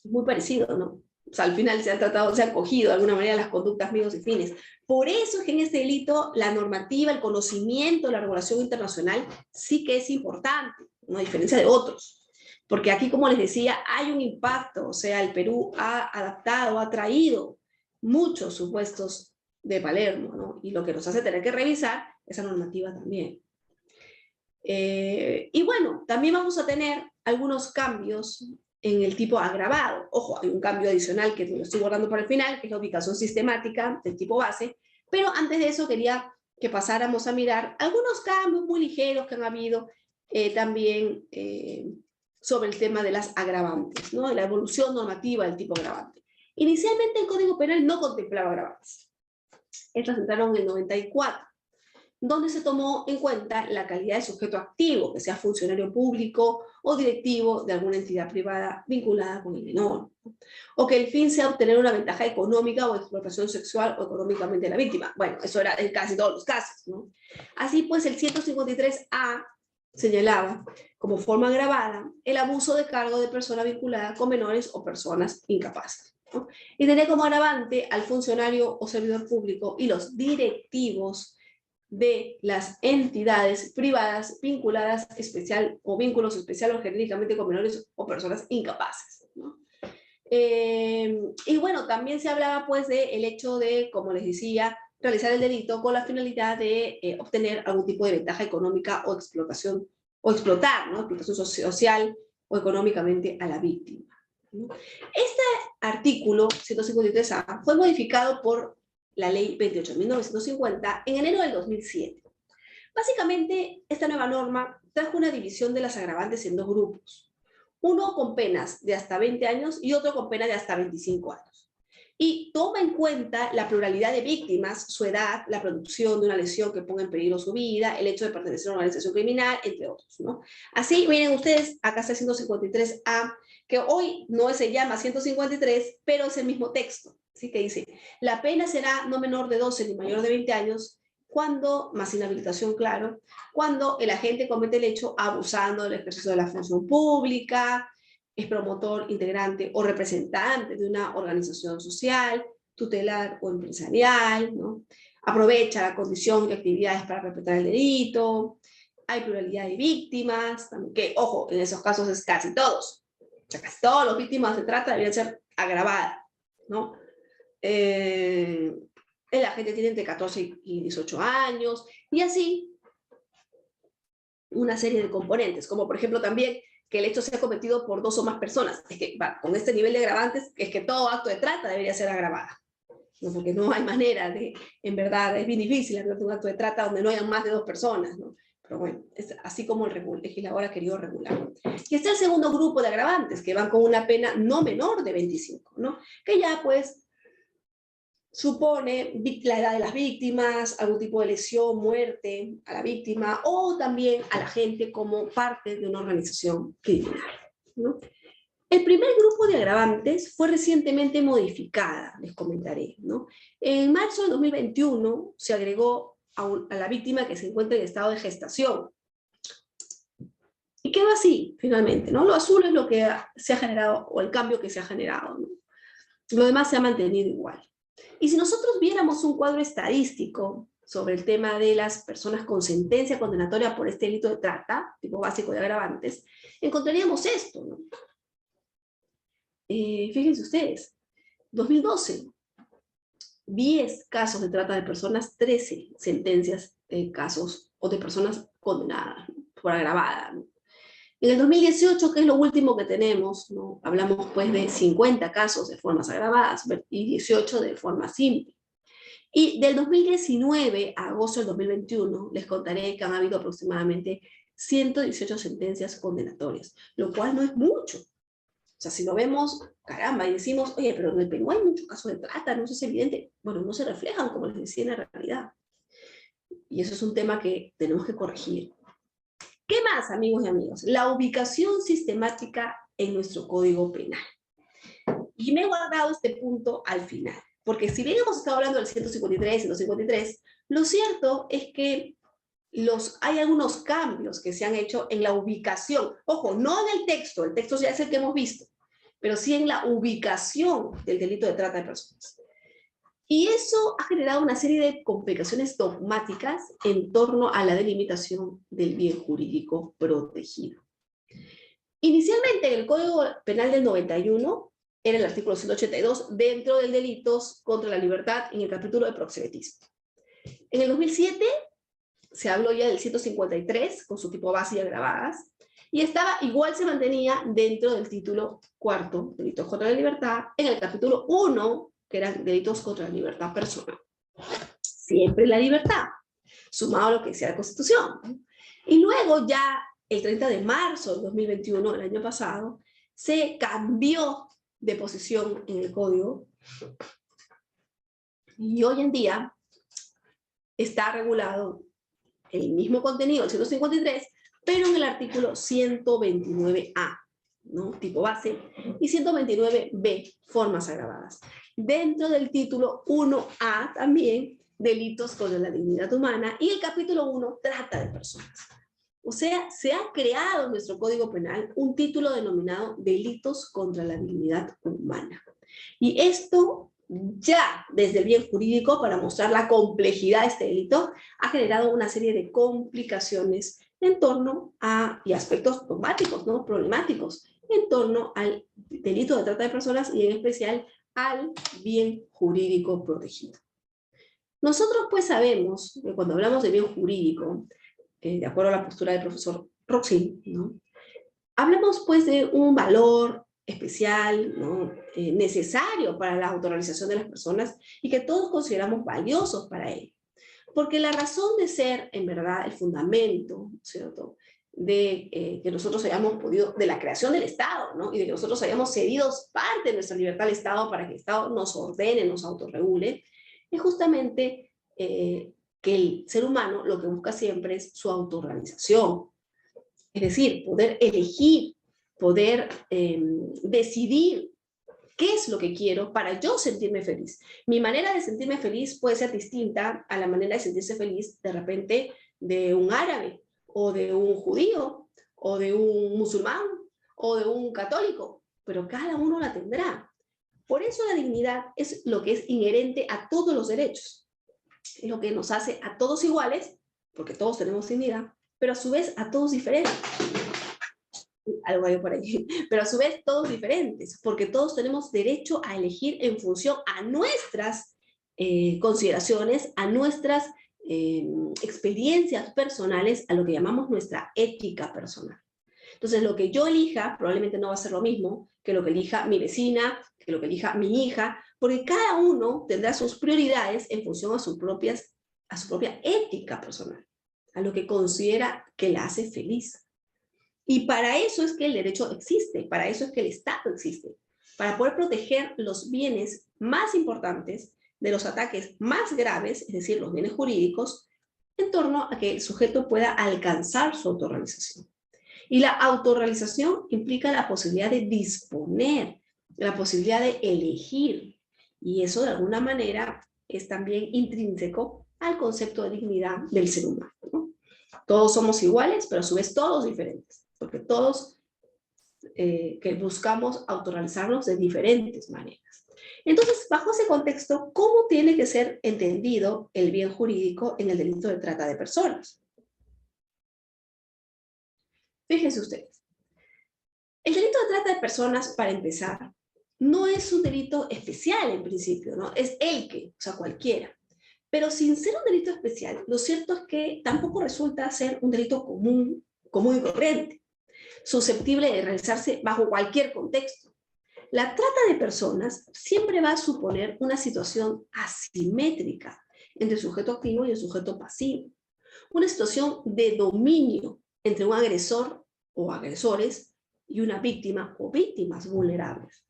muy parecido, ¿no? O sea, al final se han cogido de alguna manera las conductas, medios y fines. Por eso es que en este delito la normativa, el conocimiento, la regulación internacional sí que es importante, ¿no? A diferencia de otros. Porque aquí, como les decía, hay un impacto. O sea, el Perú ha adaptado, ha traído muchos supuestos de Palermo, ¿no? Y lo que nos hace tener que revisar esa normativa también. Y bueno, también vamos a tener algunos cambios en el tipo agravado. Ojo, hay un cambio adicional que lo estoy guardando para el final, que es la ubicación sistemática del tipo base, pero antes de eso quería que pasáramos a mirar algunos cambios muy ligeros que han habido también sobre el tema de las agravantes, ¿no? De la evolución normativa del tipo agravante. Inicialmente el Código Penal no contemplaba agravantes. Estas entraron en el 94. Donde se tomó en cuenta la calidad de sujeto activo, que sea funcionario público o directivo de alguna entidad privada vinculada con el menor, o que el fin sea obtener una ventaja económica o explotación sexual o económicamente de la víctima. Bueno, eso era en casi todos los casos, ¿no? Así pues, el 153A señalaba como forma agravada el abuso de cargo de persona vinculada con menores o personas incapaces, ¿no? Y tenía como agravante al funcionario o servidor público y los directivos de las entidades privadas vinculadas especial o vínculos especiales o genéricamente con menores o personas incapaces, ¿no? Y bueno, también se hablaba pues del hecho de, como les decía, realizar el delito con la finalidad de obtener algún tipo de ventaja económica o explotación, o explotar, ¿no? Explotación social o económicamente a la víctima, ¿no? Este artículo 153A fue modificado por la ley 28.950 en enero del 2007. Básicamente, esta nueva norma trajo una división de las agravantes en dos grupos. Uno con penas de hasta 20 años y otro con pena de hasta 25 años. Y toma en cuenta la pluralidad de víctimas, su edad, la producción de una lesión que ponga en peligro su vida, el hecho de pertenecer a una organización criminal, entre otros, ¿no? Así, miren ustedes, acá está el 153A, que hoy no se llama 153, pero es el mismo texto. ¿Sí? Que dice, la pena será no menor de 12 ni mayor de 20 años cuando, más inhabilitación, claro, cuando el agente comete el hecho abusando del ejercicio de la función pública, es promotor, integrante o representante de una organización social, tutelar o empresarial, ¿no? Aprovecha la condición y actividades para perpetrar el delito, hay pluralidad de víctimas, que, ojo, en esos casos es casi todos, o sea, casi todas las víctimas de trata deberían ser agravadas, ¿no? La gente tiene entre 14 y 18 años, y así una serie de componentes, como por ejemplo también que el hecho sea cometido por 2 o más personas. Es que con este nivel de agravantes, es que todo acto de trata debería ser agravada, ¿no? Porque no hay manera de, en verdad, es bien difícil hacer un acto de trata donde no hayan más de 2 personas, ¿no? Pero bueno, es así como el legislador ha querido regular. Y está el segundo grupo de agravantes, que van con una pena no menor de 25, ¿no? Que ya pues supone la edad de las víctimas, algún tipo de lesión, muerte a la víctima, o también a la gente como parte de una organización criminal, ¿no? El primer grupo de agravantes fue recientemente modificada, les comentaré, ¿no? En marzo de 2021 se agregó a la víctima que se encuentra en estado de gestación. Y quedó así, finalmente, ¿no? Lo azul es lo que se ha generado, o el cambio que se ha generado, ¿no? Lo demás se ha mantenido igual. Y si nosotros viéramos un cuadro estadístico sobre el tema de las personas con sentencia condenatoria por este delito de trata, tipo básico de agravantes, encontraríamos esto, ¿no? Fíjense ustedes, 2012, 10 casos de trata de personas, 13 sentencias de casos o de personas condenadas, ¿no? Por agravada, ¿no? En el 2018, que es lo último que tenemos, ¿no? Hablamos pues de 50 casos de formas agravadas y 18 de forma simple. Y del 2019 a agosto del 2021, les contaré que han habido aproximadamente 118 sentencias condenatorias, lo cual no es mucho. O sea, si lo vemos, caramba, y decimos, oye, pero en el Perú hay muchos casos de trata, no es evidente. Bueno, no se reflejan, como les decía, en la realidad. Y eso es un tema que tenemos que corregir. ¿Qué más, amigos y amigas? La ubicación sistemática en nuestro Código Penal. Y me he guardado este punto al final, porque si bien hemos estado hablando del 153 y 153, lo cierto es que hay algunos cambios que se han hecho en la ubicación. Ojo, no en el texto ya es el que hemos visto, pero sí en la ubicación del delito de trata de personas. Y eso ha generado una serie de complicaciones dogmáticas en torno a la delimitación del bien jurídico protegido. Inicialmente, en el Código Penal del 91, era el artículo 182, dentro del delitos contra la libertad, en el capítulo de proxenetismo. En el 2007, se habló ya del 153, con su tipo base y agravadas, y igual se mantenía dentro del título cuarto, delitos contra la libertad, en el capítulo 1, que eran delitos contra la libertad personal. Siempre la libertad, sumado a lo que decía la Constitución. Y luego ya, el 30 de marzo del 2021, el año pasado, se cambió de posición en el código, y hoy en día está regulado el mismo contenido, el 153, pero en el artículo 129A, ¿no? Tipo base, y 129B, formas agravadas. Dentro del título 1A también, delitos contra la dignidad humana, y el capítulo 1, trata de personas. O sea, se ha creado en nuestro Código Penal un título denominado delitos contra la dignidad humana. Y esto ya desde el bien jurídico, para mostrar la complejidad de este delito, ha generado una serie de complicaciones en torno a, y aspectos dogmáticos, ¿no? Problemáticos, en torno al delito de trata de personas y en especial al bien jurídico protegido. Nosotros pues sabemos que cuando hablamos de bien jurídico, de acuerdo a la postura del profesor Roxin, ¿no? Hablamos pues de un valor especial, ¿no? Necesario para la autorrealización de las personas y que todos consideramos valiosos para ello. Porque la razón de ser, en verdad, el fundamento, ¿cierto?, de que nosotros hayamos podido, de la creación del Estado, ¿no?, y de que nosotros hayamos cedido parte de nuestra libertad al Estado para que el Estado nos ordene, nos autorregule, es justamente que el ser humano lo que busca siempre es su autorrealización. Es decir, poder elegir, poder decidir qué es lo que quiero para yo sentirme feliz. Mi manera de sentirme feliz puede ser distinta a la manera de sentirse feliz de repente de un árabe, o de un judío, o de un musulmán, o de un católico, pero cada uno la tendrá. Por eso la dignidad es lo que es inherente a todos los derechos. Es lo que nos hace a todos iguales, porque todos tenemos dignidad, pero a su vez a todos diferentes. Algo hay por allí, pero a su vez todos diferentes, porque todos tenemos derecho a elegir en función a nuestras consideraciones, a nuestras experiencias personales, a lo que llamamos nuestra ética personal. Entonces, lo que yo elija probablemente no va a ser lo mismo que lo que elija mi vecina, que lo que elija mi hija, porque cada uno tendrá sus prioridades en función a su propia ética personal, a lo que considera que la hace feliz. Y para eso es que el derecho existe, para eso es que el Estado existe, para poder proteger los bienes más importantes de los ataques más graves, es decir, los bienes jurídicos, en torno a que el sujeto pueda alcanzar su autorrealización. Y la autorrealización implica la posibilidad de disponer, la posibilidad de elegir, y eso de alguna manera es también intrínseco al concepto de dignidad del ser humano, ¿no? Todos somos iguales, pero a su vez todos diferentes, porque todos que buscamos autorrealizarnos de diferentes maneras. Entonces, bajo ese contexto, ¿cómo tiene que ser entendido el bien jurídico en el delito de trata de personas? Fíjense ustedes, el delito de trata de personas, para empezar, no es un delito especial en principio, ¿no? Es o sea, cualquiera. Pero sin ser un delito especial, lo cierto es que tampoco resulta ser un delito común y corriente, susceptible de realizarse bajo cualquier contexto. La trata de personas siempre va a suponer una situación asimétrica entre el sujeto activo y el sujeto pasivo. Una situación de dominio entre un agresor o agresores y una víctima o víctimas vulnerables.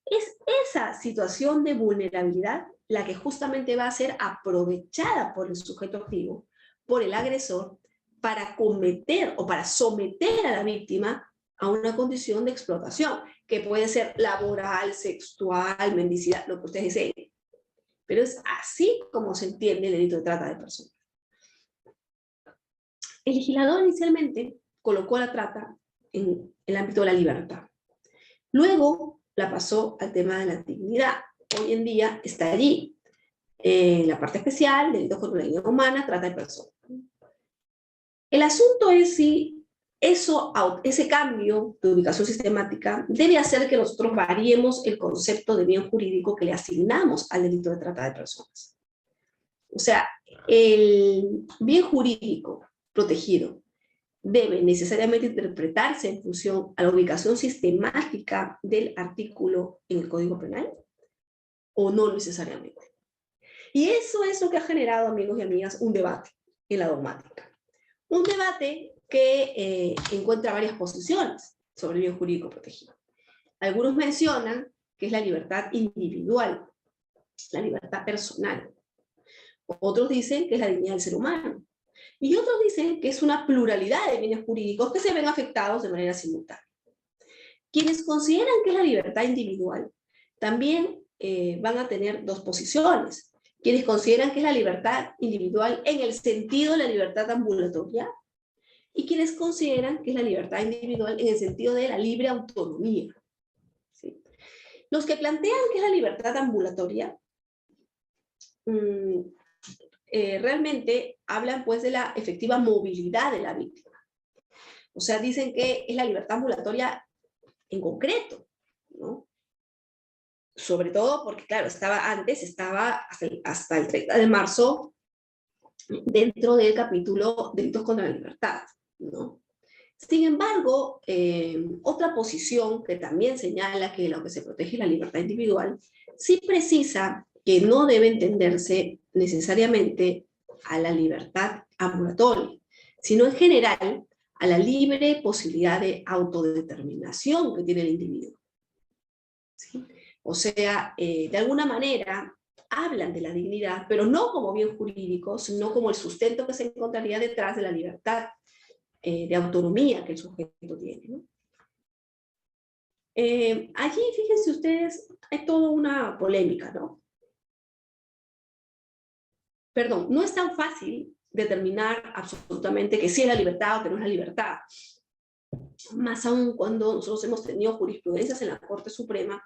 Es esa situación de vulnerabilidad la que justamente va a ser aprovechada por el sujeto activo, por el agresor, para cometer o para someter a la víctima a una condición de explotación, que puede ser laboral, sexual, mendicidad, lo que ustedes deseen. Pero es así como se entiende el delito de trata de personas. El legislador inicialmente colocó la trata en el ámbito de la libertad. Luego la pasó al tema de la dignidad. Hoy en día está allí. La parte especial, delitos contra la dignidad humana, trata de personas. El asunto es si ese cambio de ubicación sistemática debe hacer que nosotros variemos el concepto de bien jurídico que le asignamos al delito de trata de personas. O sea, el bien jurídico protegido debe necesariamente interpretarse en función a la ubicación sistemática del artículo en el Código Penal, o no necesariamente. Y eso es lo que ha generado, amigos y amigas, un debate en la dogmática. Un debate que encuentra varias posiciones sobre el bien jurídico protegido. Algunos mencionan que es la libertad individual, la libertad personal. Otros dicen que es la dignidad del ser humano. Y otros dicen que es una pluralidad de bienes jurídicos que se ven afectados de manera simultánea. Quienes consideran que es la libertad individual también van a tener dos posiciones. Quienes consideran que es la libertad individual en el sentido de la libertad ambulatoria, y quienes consideran que es la libertad individual en el sentido de la libre autonomía. ¿Sí? Los que plantean que es la libertad ambulatoria realmente hablan pues de la efectiva movilidad de la víctima. O sea, dicen que es la libertad ambulatoria en concreto, ¿no? Sobre todo porque, claro, estaba hasta el 30 de marzo dentro del capítulo Delitos contra la Libertad, ¿no? Sin embargo, otra posición que también señala que lo que se protege es la libertad individual, sí precisa que no debe entenderse necesariamente a la libertad ambulatoria, sino en general a la libre posibilidad de autodeterminación que tiene el individuo. ¿Sí? O sea, de alguna manera hablan de la dignidad, pero no como bien jurídico, sino como el sustento que se encontraría detrás de la libertad de autonomía que el sujeto tiene, ¿no? Allí, fíjense ustedes, hay toda una polémica, ¿no? Perdón, no es tan fácil determinar absolutamente que sí es la libertad o que no es la libertad. Más aún cuando nosotros hemos tenido jurisprudencias en la Corte Suprema,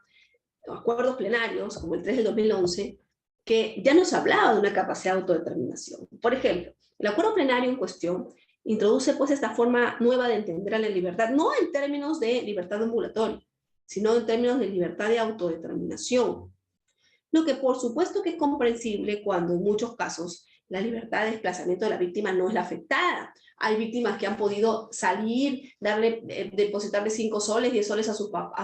acuerdos plenarios, como el 3 del 2011, que ya nos hablaba de una capacidad de autodeterminación. Por ejemplo, el acuerdo plenario en cuestión introduce pues esta forma nueva de entender a la libertad, no en términos de libertad ambulatoria, sino en términos de libertad de autodeterminación. Lo que por supuesto que es comprensible cuando en muchos casos la libertad de desplazamiento de la víctima no es la afectada. Hay víctimas que han podido salir, depositarle 5 soles, 10 soles a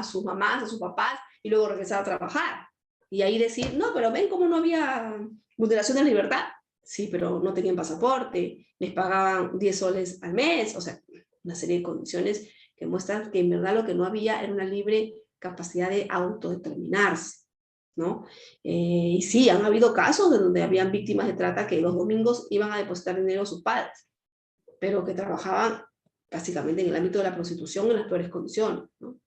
sus mamás, a sus papás, y luego regresar a trabajar. Y ahí decir, no, pero ven cómo no había vulneración de la libertad. Sí, pero no tenían pasaporte, les pagaban 10 soles al mes, o sea, una serie de condiciones que muestran que en verdad lo que no había era una libre capacidad de autodeterminarse, ¿no? Y sí, han habido casos de donde habían víctimas de trata que los domingos iban a depositar dinero a sus padres, pero que trabajaban básicamente en el ámbito de la prostitución en las peores condiciones, ¿no?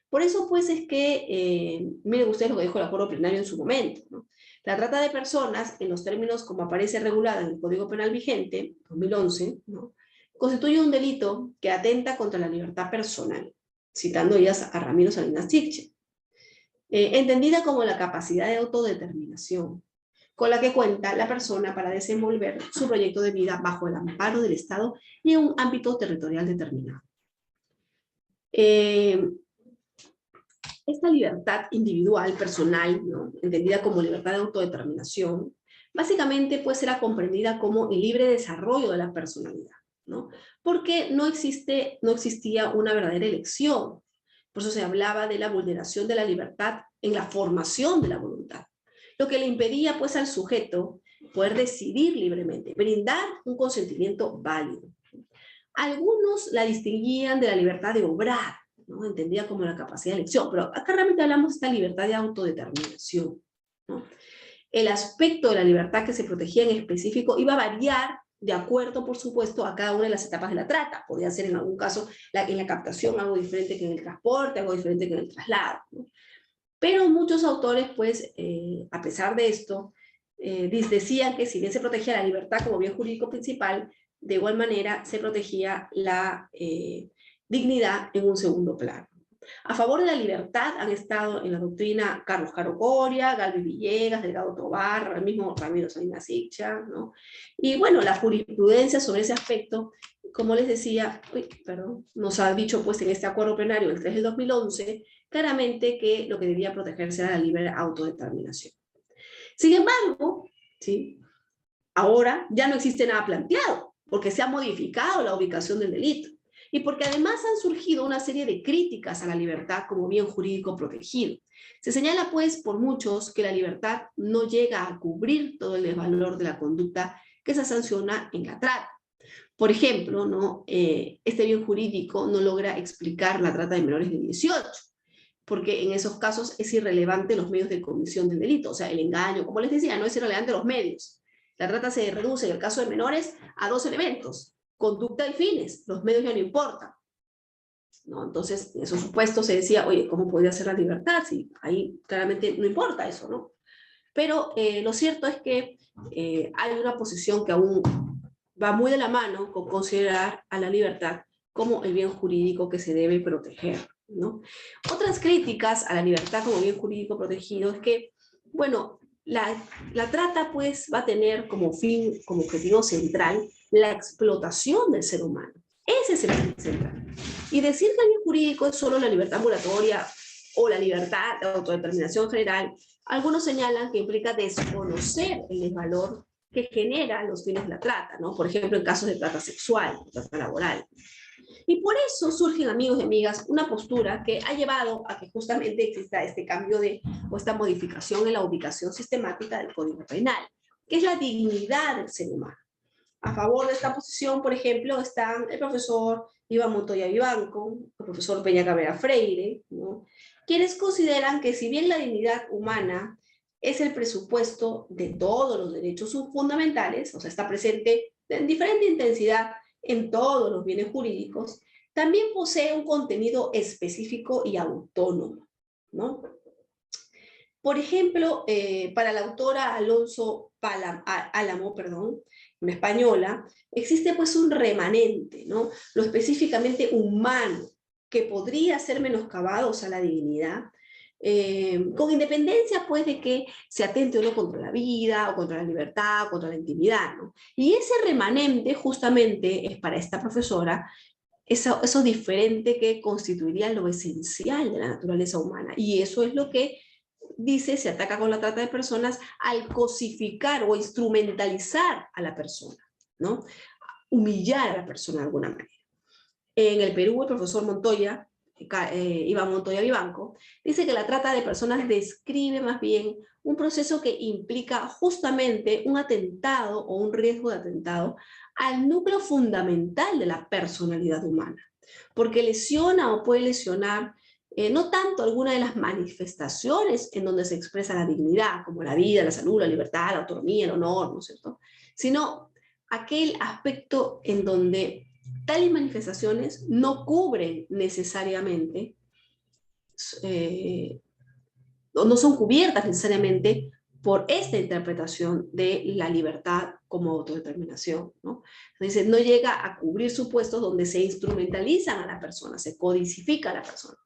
Por eso, pues, es que, miren ustedes lo que dijo el acuerdo plenario en su momento, ¿no? La trata de personas, en los términos como aparece regulada en el Código Penal vigente, 2011, ¿no?, constituye un delito que atenta contra la libertad personal, citando ellas a Ramiro Salinas Siche, entendida como la capacidad de autodeterminación, con la que cuenta la persona para desenvolver su proyecto de vida bajo el amparo del Estado y en un ámbito territorial determinado. Esta libertad individual, personal, ¿no?, entendida como libertad de autodeterminación, básicamente puede ser comprendida como el libre desarrollo de la personalidad, ¿no? Porque no existía una verdadera elección. Por eso se hablaba de la vulneración de la libertad en la formación de la voluntad, lo que le impedía pues al sujeto poder decidir libremente, brindar un consentimiento válido. Algunos la distinguían de la libertad de obrar, ¿no?, entendida como la capacidad de elección, pero acá realmente hablamos de esta libertad de autodeterminación, ¿no? El aspecto de la libertad que se protegía en específico iba a variar de acuerdo, por supuesto, a cada una de las etapas de la trata. Podía ser en algún caso en la captación algo diferente que en el transporte, algo diferente que en el traslado, ¿no? Pero muchos autores, pues, a pesar de esto, decían que si bien se protegía la libertad como bien jurídico principal, de igual manera se protegía la dignidad en un segundo plano. A favor de la libertad han estado en la doctrina Carlos Caro Coria, Galvis Villegas, Delgado Tobar, el mismo Ramiro Salinas Siccha, ¿no? Y bueno, la jurisprudencia sobre ese aspecto, como les decía, nos ha dicho pues en este acuerdo plenario del 3 del 2011, claramente que lo que debía protegerse era la libre autodeterminación. Sin embargo, ¿sí?, ahora ya no existe nada planteado, porque se ha modificado la ubicación del delito. Y porque además han surgido una serie de críticas a la libertad como bien jurídico protegido. Se señala pues por muchos que la libertad no llega a cubrir todo el desvalor de la conducta que se sanciona en la trata. Por ejemplo, ¿no? Este bien jurídico no logra explicar la trata de menores de 18, porque en esos casos es irrelevante los medios de comisión del delito, o sea, el engaño, como les decía, no es irrelevante los medios. La trata se reduce en el caso de menores a 2 elementos: conducta y fines, los medios ya no importan, ¿no? Entonces, en esos supuestos se decía, oye, ¿cómo podría ser la libertad? Si ahí claramente no importa eso, ¿no? Pero lo cierto es que hay una posición que aún va muy de la mano con considerar a la libertad como el bien jurídico que se debe proteger, ¿no? Otras críticas a la libertad como bien jurídico protegido es que, bueno, la trata pues va a tener como fin, como objetivo central, la explotación del ser humano. Ese es el fin central. Y decir que el bien jurídico es solo la libertad ambulatoria o la libertad de autodeterminación general, algunos señalan que implica desconocer el desvalor que genera los fines de la trata, ¿no? Por ejemplo, en casos de trata sexual, trata laboral. Y por eso surgen, amigos y amigas, una postura que ha llevado a que justamente exista este cambio o esta modificación en la ubicación sistemática del Código Penal, que es la dignidad del ser humano. A favor de esta posición, por ejemplo, están el profesor Iván Montoya Vivanco, el profesor Peña Cabrera Freire, ¿no?, quienes consideran que si bien la dignidad humana es el presupuesto de todos los derechos fundamentales, o sea, está presente en diferente intensidad en todos los bienes jurídicos, también posee un contenido específico y autónomo, ¿no? Por ejemplo, para la autora Alonso Álamo, una española, existe pues un remanente, ¿no?, lo específicamente humano, que podría ser menoscabado, o sea, la dignidad, con independencia pues de que se atente o no contra la vida, o contra la libertad, o contra la intimidad, ¿no? Y ese remanente justamente es para esta profesora eso diferente que constituiría lo esencial de la naturaleza humana. Y eso es lo que dice, se ataca con la trata de personas al cosificar o instrumentalizar a la persona, ¿no? Humillar a la persona de alguna manera. En el Perú, el profesor Montoya, Iván Montoya Vivanco, dice que la trata de personas describe más bien un proceso que implica justamente un atentado o un riesgo de atentado al núcleo fundamental de la personalidad humana, porque lesiona o puede lesionar no tanto alguna de las manifestaciones en donde se expresa la dignidad, como la vida, la salud, la libertad, la autonomía, el honor, ¿no es cierto?, sino aquel aspecto en donde tales manifestaciones no cubren necesariamente, o no son cubiertas necesariamente por esta interpretación de la libertad como autodeterminación, ¿no? Entonces, no llega a cubrir supuestos donde se instrumentalizan a la persona, se codifica a la persona.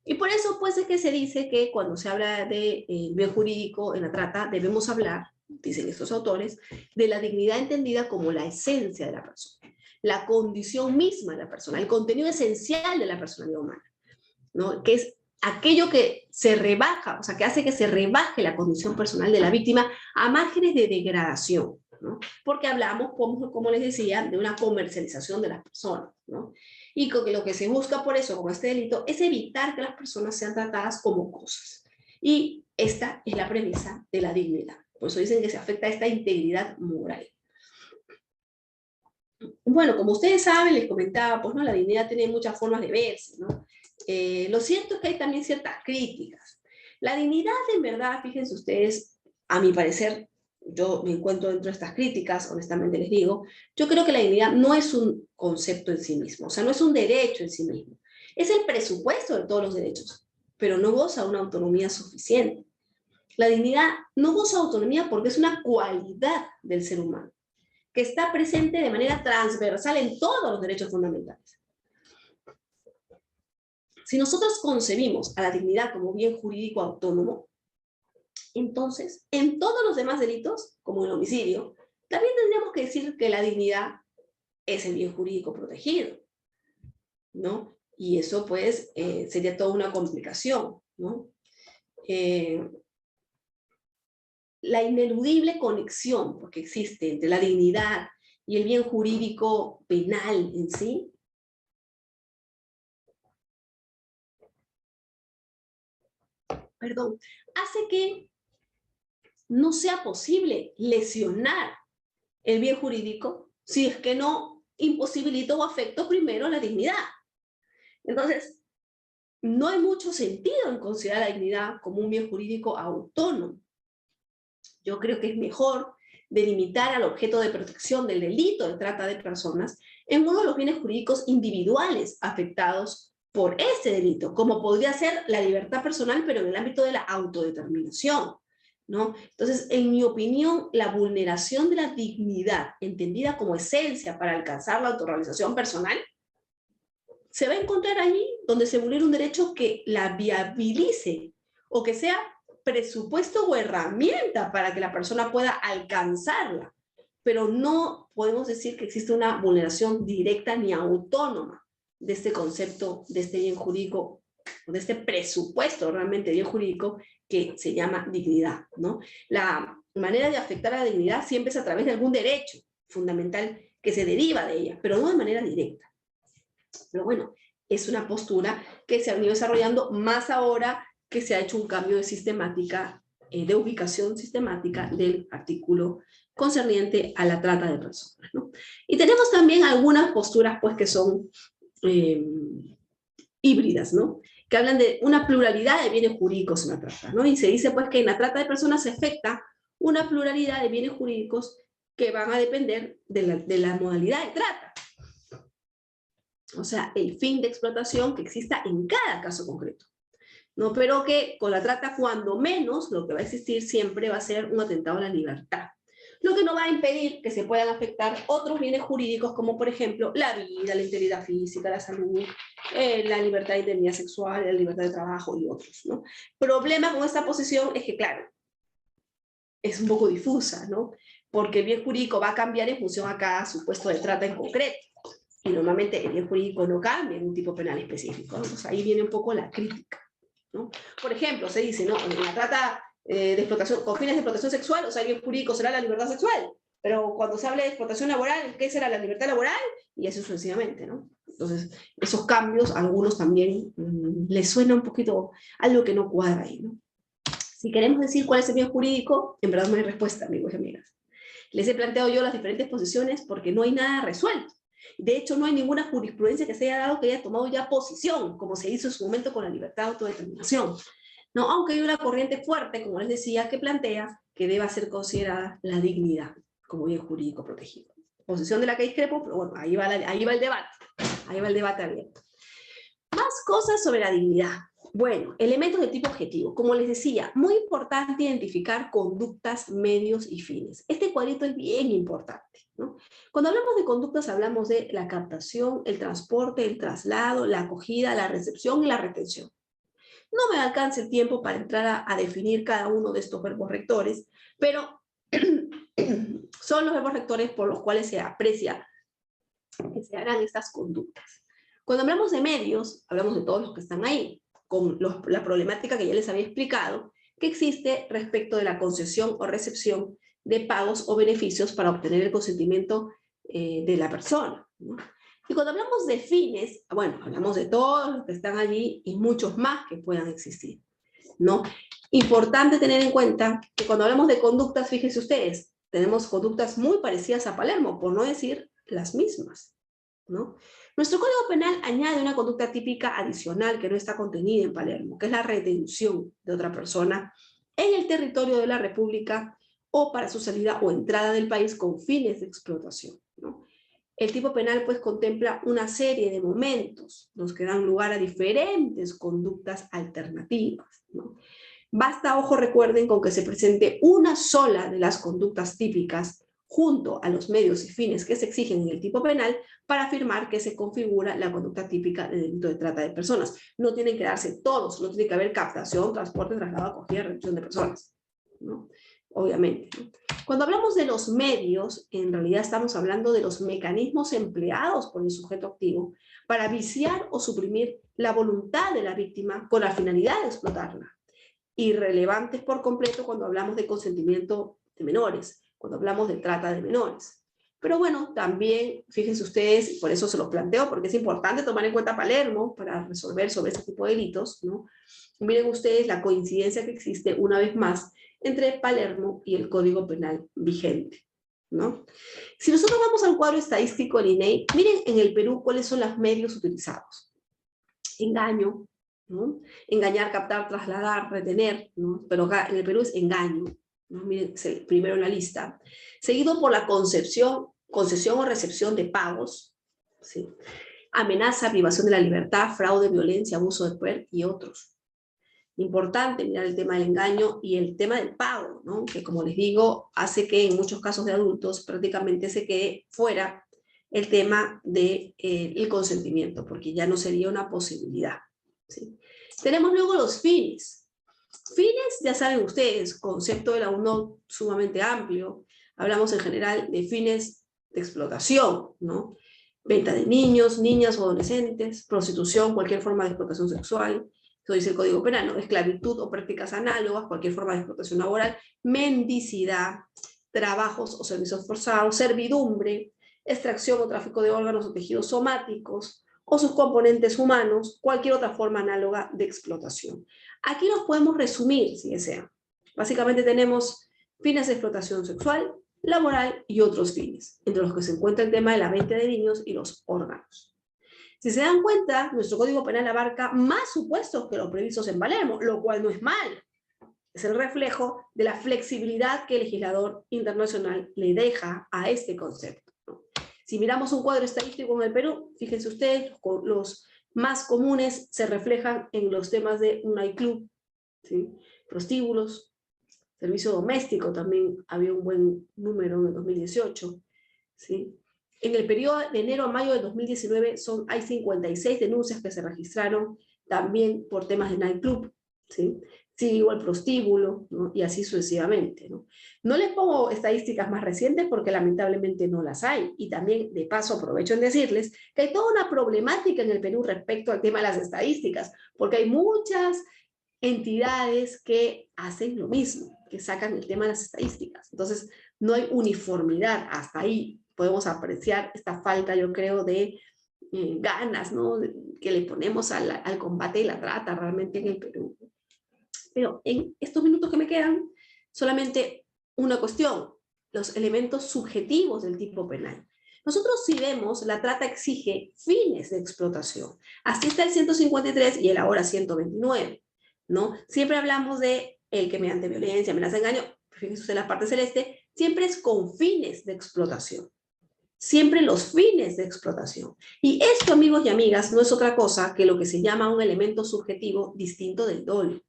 Y por eso, pues, es que se dice que cuando se habla de bien jurídico en la trata, debemos hablar, dicen estos autores, de la dignidad entendida como la esencia de la persona, la condición misma de la persona, el contenido esencial de la personalidad humana, ¿no?, que es aquello que se rebaja, o sea, que hace que se rebaje la condición personal de la víctima a márgenes de degradación, ¿no? Porque hablamos, como les decía, de una comercialización de las personas, ¿no? Y lo que se busca por eso, con este delito, es evitar que las personas sean tratadas como cosas. Y esta es la premisa de la dignidad. Por eso dicen que se afecta a esta integridad moral. Bueno, como ustedes saben, les comentaba, pues, ¿no?, la dignidad tiene muchas formas de verse, ¿no? Lo cierto es que hay también ciertas críticas. La dignidad, en verdad, fíjense ustedes, a mi parecer, yo me encuentro dentro de estas críticas, honestamente les digo, yo creo que la dignidad no es un concepto en sí mismo, o sea, no es un derecho en sí mismo. Es el presupuesto de todos los derechos, pero no goza de una autonomía suficiente. La dignidad no goza de autonomía porque es una cualidad del ser humano, que está presente de manera transversal en todos los derechos fundamentales. Si nosotros concebimos a la dignidad como bien jurídico autónomo, entonces, en todos los demás delitos, como el homicidio, también tendríamos que decir que la dignidad es el bien jurídico protegido, ¿no? Y eso, pues, sería toda una complicación, ¿no? La ineludible conexión, porque existe entre la dignidad y el bien jurídico penal en sí, hace que no sea posible lesionar el bien jurídico si es que no imposibilito o afecto primero la dignidad. Entonces, no hay mucho sentido en considerar la dignidad como un bien jurídico autónomo. Yo creo que es mejor delimitar al objeto de protección del delito de trata de personas en uno de los bienes jurídicos individuales afectados por ese delito, como podría ser la libertad personal, pero en el ámbito de la autodeterminación, ¿no? Entonces, en mi opinión, la vulneración de la dignidad, entendida como esencia para alcanzar la autorrealización personal, se va a encontrar allí donde se vulnera un derecho que la viabilice o que sea presupuesto o herramienta para que la persona pueda alcanzarla. Pero no podemos decir que existe una vulneración directa ni autónoma de este concepto, de este bien jurídico, de este presupuesto realmente bien jurídico que se llama dignidad, ¿no? La manera de afectar a la dignidad siempre es a través de algún derecho fundamental que se deriva de ella, pero no de manera directa. Pero bueno, es una postura que se ha venido desarrollando más ahora que se ha hecho un cambio de sistemática, de ubicación sistemática del artículo concerniente a la trata de personas, ¿no? Y tenemos también algunas posturas pues que son híbridas, ¿no? Que hablan de una pluralidad de bienes jurídicos en la trata, ¿no? Y se dice pues que en la trata de personas se afecta una pluralidad de bienes jurídicos que van a depender de la modalidad de trata. O sea, el fin de explotación que exista en cada caso concreto, ¿no? Pero que con la trata, cuando menos, lo que va a existir siempre va a ser un atentado a la libertad. Lo que no va a impedir que se puedan afectar otros bienes jurídicos, como por ejemplo la vida, la integridad física, la salud, la libertad de integridad sexual, la libertad de trabajo y otros, ¿no? Problema con esta posición es que, claro, es un poco difusa, ¿no? Porque el bien jurídico va a cambiar en función a cada supuesto de trata en concreto. Y normalmente el bien jurídico no cambia en un tipo penal específico, ¿no? Entonces ahí viene un poco la crítica, ¿no? Por ejemplo, se dice, ¿no? En la trata de explotación, con fines de explotación sexual, o sea, el bien jurídico será la libertad sexual, pero cuando se habla de explotación laboral, ¿qué será la libertad laboral? Y así sucesivamente, ¿no? Entonces, esos cambios a algunos también les suena un poquito algo que no cuadra ahí, ¿no? Si queremos decir cuál es el bien jurídico, en verdad no hay respuesta, amigos y amigas. Les he planteado yo las diferentes posiciones porque no hay nada resuelto. De hecho, no hay ninguna jurisprudencia que se haya dado que haya tomado ya posición, como se hizo en su momento con la libertad de autodeterminación, ¿no? Aunque hay una corriente fuerte, como les decía, que plantea que deba ser considerada la dignidad como bien jurídico protegido. Posición de la que discrepo, pero bueno, ahí va el debate abierto. Más cosas sobre la dignidad. Bueno, elementos de tipo objetivo. Como les decía, muy importante identificar conductas, medios y fines. Este cuadrito es bien importante, ¿no? Cuando hablamos de conductas, hablamos de la captación, el transporte, el traslado, la acogida, la recepción y la retención. No me alcanza el tiempo para entrar a definir cada uno de estos verbos rectores, pero son los verbos rectores por los cuales se aprecia que se harán estas conductas. Cuando hablamos de medios, hablamos de todos los que están ahí, con la problemática que ya les había explicado, que existe respecto de la concesión o recepción de pagos o beneficios para obtener el consentimiento de la persona, ¿no? Y cuando hablamos de fines, bueno, hablamos de todos los que están allí y muchos más que puedan existir, ¿no? Importante tener en cuenta que cuando hablamos de conductas, fíjense ustedes, tenemos conductas muy parecidas a Palermo, por no decir las mismas, ¿no? Nuestro Código Penal añade una conducta típica adicional que no está contenida en Palermo, que es la retención de otra persona en el territorio de la República o para su salida o entrada del país con fines de explotación, ¿no? El tipo penal pues contempla una serie de momentos, los que dan lugar a diferentes conductas alternativas, ¿no? Basta, ojo, recuerden, con que se presente una sola de las conductas típicas junto a los medios y fines que se exigen en el tipo penal para afirmar que se configura la conducta típica de delito de trata de personas. No tienen que darse todos, no tiene que haber captación, transporte, traslado, acogida, reducción de personas, ¿no? Obviamente, ¿no? Cuando hablamos de los medios, en realidad estamos hablando de los mecanismos empleados por el sujeto activo para viciar o suprimir la voluntad de la víctima con la finalidad de explotarla. Irrelevantes por completo cuando hablamos de consentimiento de menores, cuando hablamos de trata de menores. Pero bueno, también, fíjense ustedes, por eso se los planteo, porque es importante tomar en cuenta Palermo para resolver sobre este tipo de delitos, ¿no? Miren ustedes la coincidencia que existe, una vez más, entre Palermo y el Código Penal vigente, ¿no? Si nosotros vamos al cuadro estadístico del INEI, miren en el Perú cuáles son los medios utilizados. Engaño, ¿no? Engañar, captar, trasladar, retener, ¿no? Pero acá en el Perú es engaño, ¿no? Miren, primero en la lista. Seguido por la concesión o recepción de pagos, ¿sí? Amenaza, privación de la libertad, fraude, violencia, abuso de poder y otros. Importante mirar el tema del engaño y el tema del pago, ¿no? Que como les digo, hace que en muchos casos de adultos prácticamente se quede fuera el tema del consentimiento, porque ya no sería una posibilidad, ¿sí? Tenemos luego los fines. Fines, ya saben ustedes, concepto de la UNOD sumamente amplio. Hablamos en general de fines de explotación, ¿no? Venta de niños, niñas o adolescentes, prostitución, cualquier forma de explotación sexual. Eso dice el Código Penal, ¿no? Esclavitud o prácticas análogas, cualquier forma de explotación laboral, mendicidad, trabajos o servicios forzados, servidumbre, extracción o tráfico de órganos o tejidos somáticos, o sus componentes humanos, cualquier otra forma análoga de explotación. Aquí los podemos resumir, si desean. Básicamente tenemos fines de explotación sexual, laboral y otros fines, entre los que se encuentra el tema de la venta de niños y los órganos. Si se dan cuenta, nuestro Código Penal abarca más supuestos que los previstos en Palermo, lo cual no es mal. Es el reflejo de la flexibilidad que el legislador internacional le deja a este concepto, ¿no? Si miramos un cuadro estadístico en el Perú, fíjense ustedes, los más comunes se reflejan en los temas de un nightclub, ¿sí? Prostíbulos, servicio doméstico, también había un buen número en el 2018, ¿sí? En el periodo de enero a mayo de 2019 hay 56 denuncias que se registraron también por temas de nightclub, ¿sí? Sí, igual prostíbulo, ¿no? Y así sucesivamente, ¿no? No les pongo estadísticas más recientes porque lamentablemente no las hay. Y también, de paso, aprovecho en decirles que hay toda una problemática en el Perú respecto al tema de las estadísticas, porque hay muchas entidades que hacen lo mismo, que sacan el tema de las estadísticas. Entonces, no hay uniformidad. Hasta ahí podemos apreciar esta falta, yo creo, de ganas, ¿no? Que le ponemos al combate de la trata realmente en el Perú. Pero en estos minutos que me quedan, solamente una cuestión, los elementos subjetivos del tipo penal. Nosotros si vemos, la trata exige fines de explotación. Así está el 153 y el ahora 129, ¿no? Siempre hablamos de el que mediante violencia, amenaza, engaño, fíjense usted la parte celeste, siempre es con fines de explotación. Siempre los fines de explotación. Y esto, amigos y amigas, no es otra cosa que lo que se llama un elemento subjetivo distinto del dolo.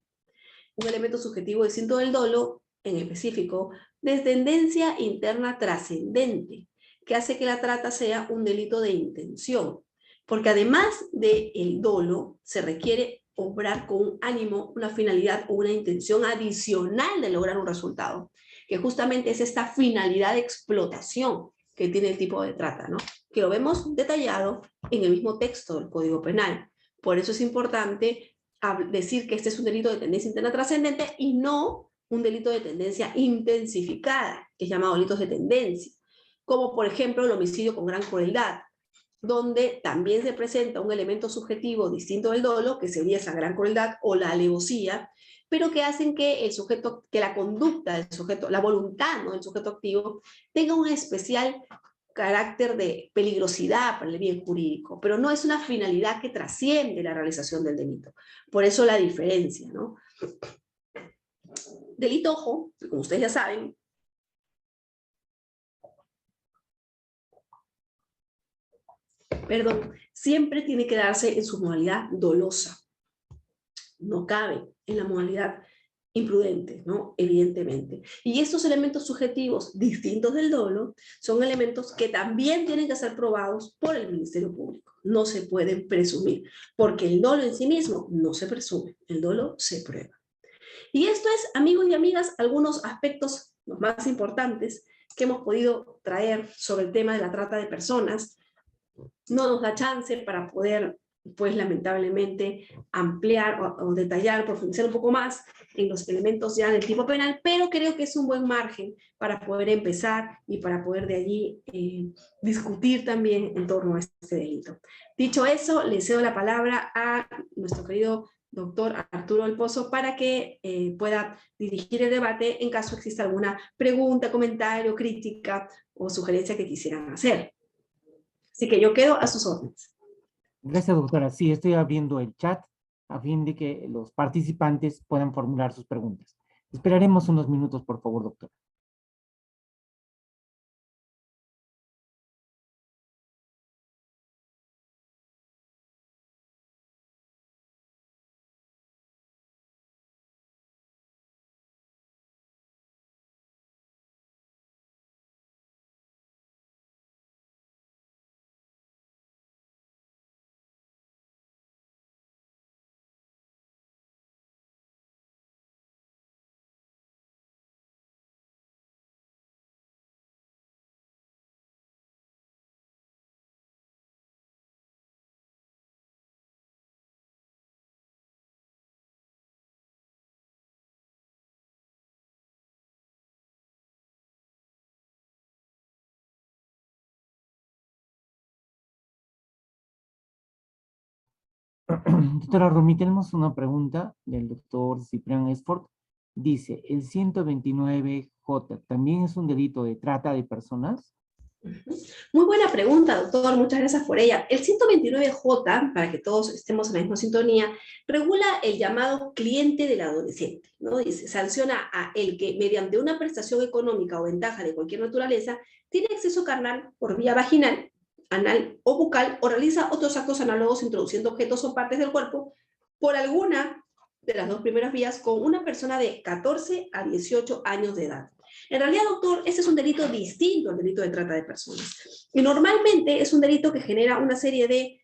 Un elemento subjetivo distinto del dolo, en específico, de tendencia interna trascendente, que hace que la trata sea un delito de intención. Porque además del dolo, se requiere obrar con un ánimo, una finalidad o una intención adicional de lograr un resultado, que justamente es esta finalidad de explotación que tiene el tipo de trata, ¿no? Que lo vemos detallado en el mismo texto del Código Penal. Por eso es importante decir que este es un delito de tendencia interna trascendente y no un delito de tendencia intensificada, que es llamado delitos de tendencia, como por ejemplo el homicidio con gran crueldad, donde también se presenta un elemento subjetivo distinto del dolo, que sería esa gran crueldad o la alevosía, pero que hacen que el sujeto, que la conducta del sujeto, la voluntad, ¿no?, del sujeto activo, tenga un especial carácter de peligrosidad para el bien jurídico, pero no es una finalidad que trasciende la realización del delito. Por eso la diferencia, ¿no? Delito, ojo, como ustedes ya saben, siempre tiene que darse en su modalidad dolosa. No cabe en la modalidad imprudentes, ¿no? Evidentemente. Y estos elementos subjetivos distintos del dolo son elementos que también tienen que ser probados por el Ministerio Público. No se pueden presumir, porque el dolo en sí mismo no se presume, el dolo se prueba. Y esto es, amigos y amigas, algunos aspectos los más importantes que hemos podido traer sobre el tema de la trata de personas. No nos da chance para poder, pues lamentablemente, ampliar o detallar, profundizar un poco más en los elementos ya del tipo penal, pero creo que es un buen margen para poder empezar y para poder de allí discutir también en torno a este delito. Dicho eso, le cedo la palabra a nuestro querido doctor Arturo del Pozo para que pueda dirigir el debate en caso exista alguna pregunta, comentario, crítica o sugerencia que quisieran hacer. Así que yo quedo a sus órdenes. Gracias, doctora. Sí, estoy abriendo el chat a fin de que los participantes puedan formular sus preguntas. Esperaremos unos minutos, por favor, doctora. Doctora Romy, tenemos una pregunta del doctor Ciprián Esfort. Dice, ¿el 129J también es un delito de trata de personas? Muy buena pregunta, doctor, muchas gracias por ella. El 129J, para que todos estemos en la misma sintonía, regula el llamado cliente del adolescente, ¿no? Dice, sanciona a el que, mediante una prestación económica o ventaja de cualquier naturaleza, tiene acceso carnal por vía vaginal, anal o bucal, o realiza otros actos análogos introduciendo objetos o partes del cuerpo por alguna de las dos primeras vías con una persona de 14 a 18 años de edad. En realidad, doctor, este es un delito distinto al delito de trata de personas. Y normalmente es un delito que genera una serie de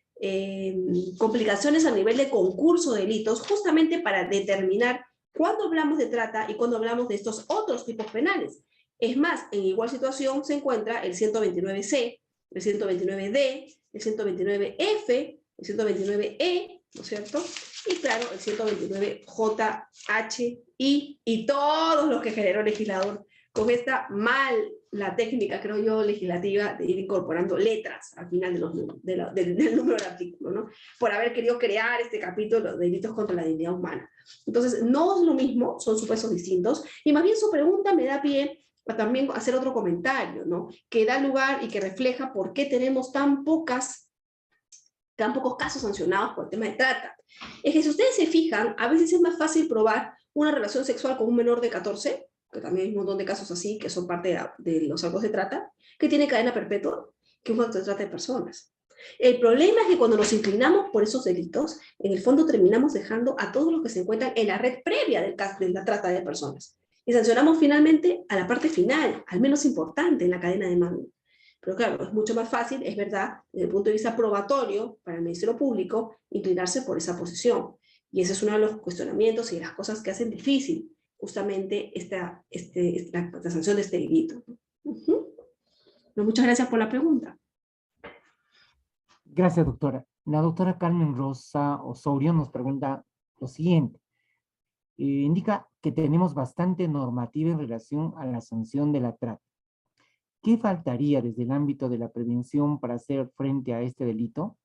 complicaciones a nivel de concurso de delitos, justamente para determinar cuándo hablamos de trata y cuándo hablamos de estos otros tipos penales. Es más, en igual situación se encuentra el 129C, el 129D, el 129F, el 129E, ¿no es cierto? Y claro, el 129JH, y todos los que generó el legislador con esta la técnica, creo yo, legislativa de ir incorporando letras al final del número del artículo, ¿no? Por haber querido crear este capítulo de delitos contra la dignidad humana. Entonces, no es lo mismo, son supuestos distintos, y más bien su pregunta me da pie a también hacer otro comentario, ¿no? Que da lugar y que refleja por qué tenemos tan pocos casos sancionados por el tema de trata. Es que si ustedes se fijan, a veces es más fácil probar una relación sexual con un menor de 14, que también hay un montón de casos así, que son parte de los actos de trata, que tiene cadena perpetua, que un acto de trata de personas. El problema es que cuando nos inclinamos por esos delitos, en el fondo terminamos dejando a todos los que se encuentran en la red previa de la trata de personas. Y sancionamos finalmente a la parte final, al menos importante en la cadena de mando. Pero claro, es mucho más fácil, es verdad, desde el punto de vista probatorio para el Ministerio Público, inclinarse por esa posición. Y ese es uno de los cuestionamientos y de las cosas que hacen difícil justamente la sanción de este delito. Pero muchas gracias por la pregunta. Gracias, doctora. La doctora Carmen Rosa Osorio nos pregunta lo siguiente. Indica que tenemos bastante normativa en relación a la sanción de la trata. ¿Qué faltaría desde el ámbito de la prevención para hacer frente a este delito?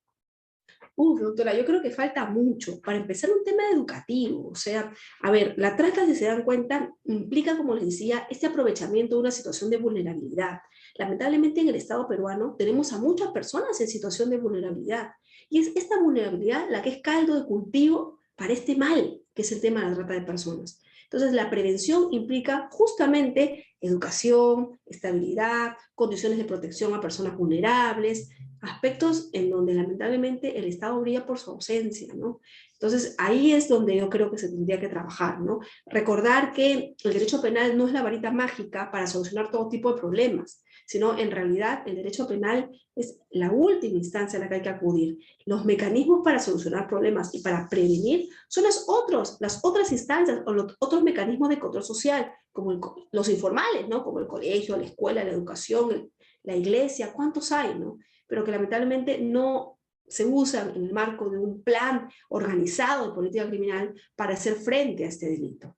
Doctora, yo creo que falta mucho. Para empezar, un tema educativo. O sea, a ver, la trata, si se dan cuenta, implica, como les decía, este aprovechamiento de una situación de vulnerabilidad. Lamentablemente, en el Estado peruano tenemos a muchas personas en situación de vulnerabilidad. Y es esta vulnerabilidad la que es caldo de cultivo para este mal, que es el tema de la trata de personas. Entonces, la prevención implica justamente educación, estabilidad, condiciones de protección a personas vulnerables, aspectos en donde lamentablemente el Estado brilla por su ausencia, ¿no? Entonces, ahí es donde yo creo que se tendría que trabajar, ¿no? Recordar que el derecho penal no es la varita mágica para solucionar todo tipo de problemas, sino en realidad el derecho penal es la última instancia a la que hay que acudir. Los mecanismos para solucionar problemas y para prevenir son las otras instancias o los otros mecanismos de control social, como los informales, ¿no? Como el colegio, la escuela, la educación, la iglesia, ¿cuántos hay, no? Pero que lamentablemente no se usan en el marco de un plan organizado de política criminal para hacer frente a este delito.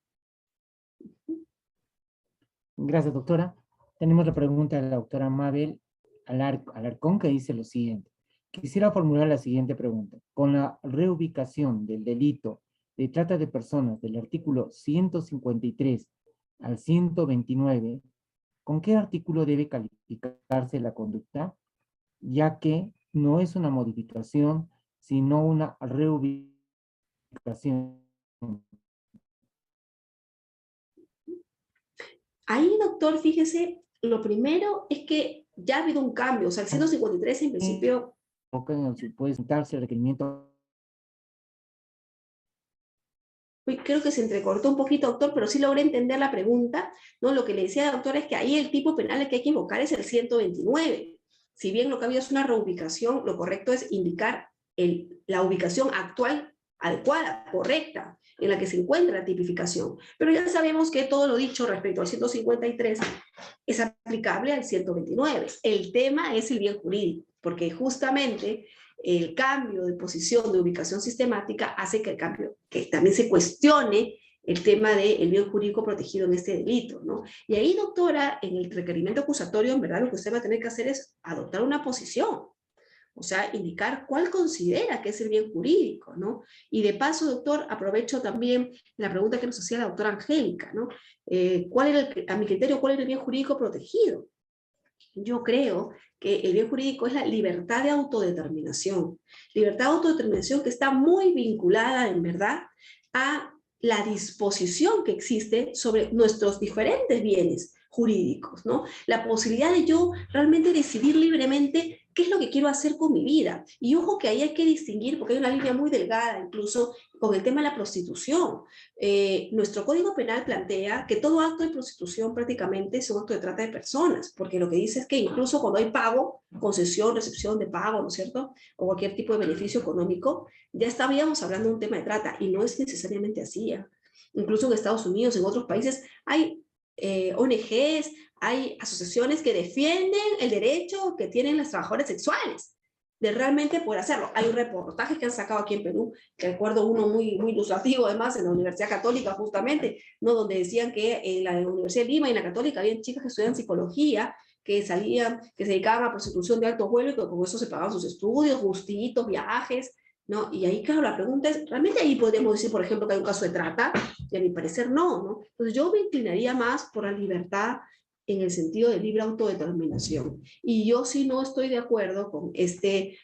Gracias, doctora. Tenemos la pregunta de la doctora Mabel Alarcón, que dice lo siguiente. Quisiera formular la siguiente pregunta. Con la reubicación del delito de trata de personas del artículo 153 al 129, ¿con qué artículo debe calificarse la conducta? Ya que no es una modificación, sino una reubicación. Ahí, doctor, fíjese, lo primero es que ya ha habido un cambio, o sea, el 153 en principio... Puede sentarse el requerimiento. Creo que se entrecortó un poquito, doctor, pero sí logré entender la pregunta, ¿no? Lo que le decía, doctor, es que ahí el tipo penal que hay que invocar es el 129. Si bien lo que había es una reubicación, lo correcto es indicar la ubicación actual, adecuada, correcta, en la que se encuentra la tipificación. Pero ya sabemos que todo lo dicho respecto al 153 es aplicable al 129. El tema es el bien jurídico, porque justamente el cambio de posición de ubicación sistemática hace que también se cuestione el tema del bien jurídico protegido en este delito, ¿no? Y ahí, doctora, en el requerimiento acusatorio, en verdad, lo que usted va a tener que hacer es adoptar una posición, o sea, indicar cuál considera que es el bien jurídico, ¿no? Y de paso, doctor, aprovecho también la pregunta que nos hacía la doctora Angélica, ¿no? A mi criterio, ¿cuál es el bien jurídico protegido? Yo creo que el bien jurídico es la libertad de autodeterminación. Libertad de autodeterminación que está muy vinculada, en verdad, a la disposición que existe sobre nuestros diferentes bienes jurídicos, ¿no? La posibilidad de yo realmente decidir libremente qué es lo que quiero hacer con mi vida. Y ojo que ahí hay que distinguir, porque hay una línea muy delgada, incluso con el tema de la prostitución. Nuestro Código Penal plantea que todo acto de prostitución prácticamente es un acto de trata de personas, porque lo que dice es que incluso cuando hay pago, concesión, recepción de pago, ¿no es cierto?, o cualquier tipo de beneficio económico, ya estaríamos hablando de un tema de trata, y no es necesariamente así. Incluso en Estados Unidos, en otros países, hay ONGs, hay asociaciones que defienden el derecho que tienen las trabajadoras sexuales de realmente poder hacerlo. Hay un reportaje que han sacado aquí en Perú, que recuerdo uno muy, muy ilustrativo además, en la Universidad Católica justamente, ¿no? Donde decían que en la Universidad de Lima y en la Católica había chicas que estudian psicología, que salían, que se dedicaban a prostitución de alto vuelo y que con eso se pagaban sus estudios, gustitos, viajes, ¿no? Y ahí, claro, la pregunta es, ¿realmente ahí podríamos decir, por ejemplo, que hay un caso de trata? Y a mi parecer no, ¿no? Entonces yo me inclinaría más por la libertad en el sentido de libre autodeterminación. Y yo sí no estoy de acuerdo con este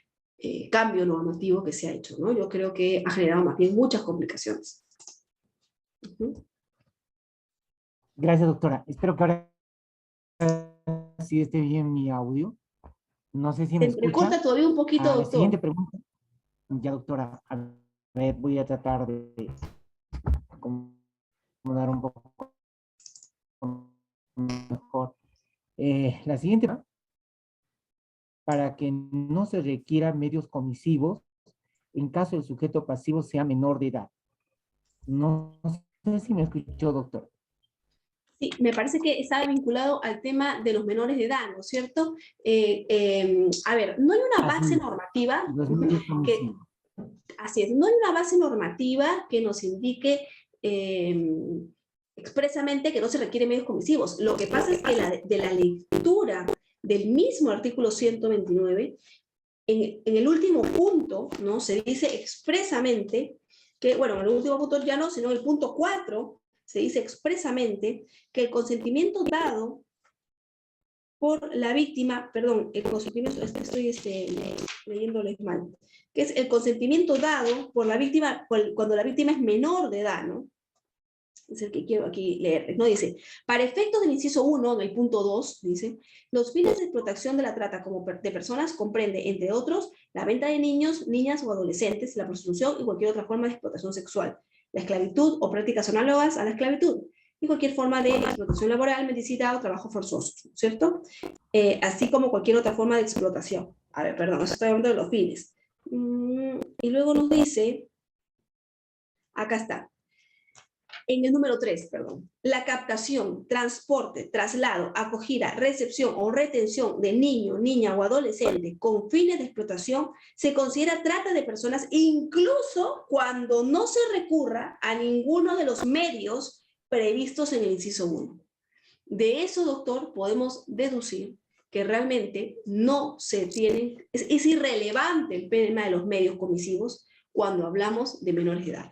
cambio normativo que se ha hecho, ¿no? Yo creo que ha generado más bien muchas complicaciones. Gracias, doctora. Espero que ahora sí esté bien mi audio. No sé si Se me entrecorta escucha. todavía un poquito, La siguiente doctor. pregunta. Ya, doctora, a ver, voy a tratar de acomodar un poco mejor. La siguiente, para que no se requieran medios comisivos en caso el sujeto pasivo sea menor de edad. No sé si me escuchó, doctor. Sí, me parece que está vinculado al tema de los menores de edad, ¿no es cierto? A ver, no hay una base Así, normativa los medios que, comisivos. así es, no hay una base normativa que nos indique expresamente que no se requieren medios comisivos. Lo que pasa es que de la lectura del mismo artículo 129, en el último punto, ¿no? Se dice expresamente que, bueno, en el último punto ya no, sino en el punto 4, se dice expresamente que el consentimiento dado por la víctima, perdón, el consentimiento, estoy leyéndoles mal, que es el consentimiento dado por la víctima cuando la víctima es menor de edad, ¿no? es el que quiero aquí leer, ¿no? Dice, para efectos del inciso 1, del punto 2, dice, los fines de explotación de la trata como de personas comprende, entre otros, la venta de niños, niñas o adolescentes, la prostitución y cualquier otra forma de explotación sexual, la esclavitud o prácticas análogas a la esclavitud, y cualquier forma de explotación laboral, mendicidad o trabajo forzoso, ¿cierto? Así como cualquier otra forma de explotación. A ver, perdón, eso estoy hablando de los fines. Y luego nos dice, acá está, en el número 3, perdón, la captación, transporte, traslado, acogida, recepción o retención de niño, niña o adolescente con fines de explotación se considera trata de personas incluso cuando no se recurra a ninguno de los medios previstos en el inciso 1. De eso, doctor, podemos deducir que realmente no se tienen, es irrelevante el tema de los medios comisivos cuando hablamos de menores de edad.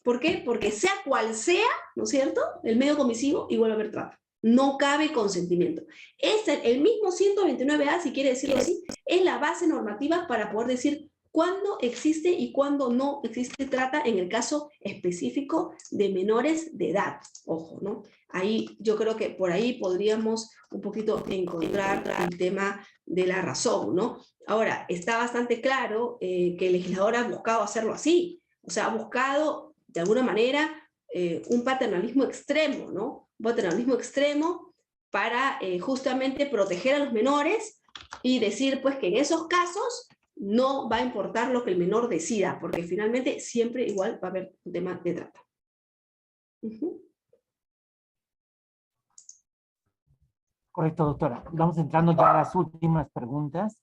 ¿Por qué? Porque sea cual sea, ¿no es cierto?, el medio comisivo, igual va a haber trata. No cabe consentimiento. El mismo 129A, si quiere decirlo así, es la base normativa para poder decir cuándo existe y cuándo no existe trata en el caso específico de menores de edad. Ojo, ¿no? Ahí yo creo que por ahí podríamos un poquito encontrar el tema de la razón, ¿no? Ahora, está bastante claro que el legislador ha buscado hacerlo así. O sea, ha buscado de alguna manera, un paternalismo extremo, ¿no? Un paternalismo extremo para justamente proteger a los menores y decir, pues, que en esos casos no va a importar lo que el menor decida, porque finalmente siempre igual va a haber un tema de trata. Correcto, doctora. Vamos entrando ya a las últimas preguntas.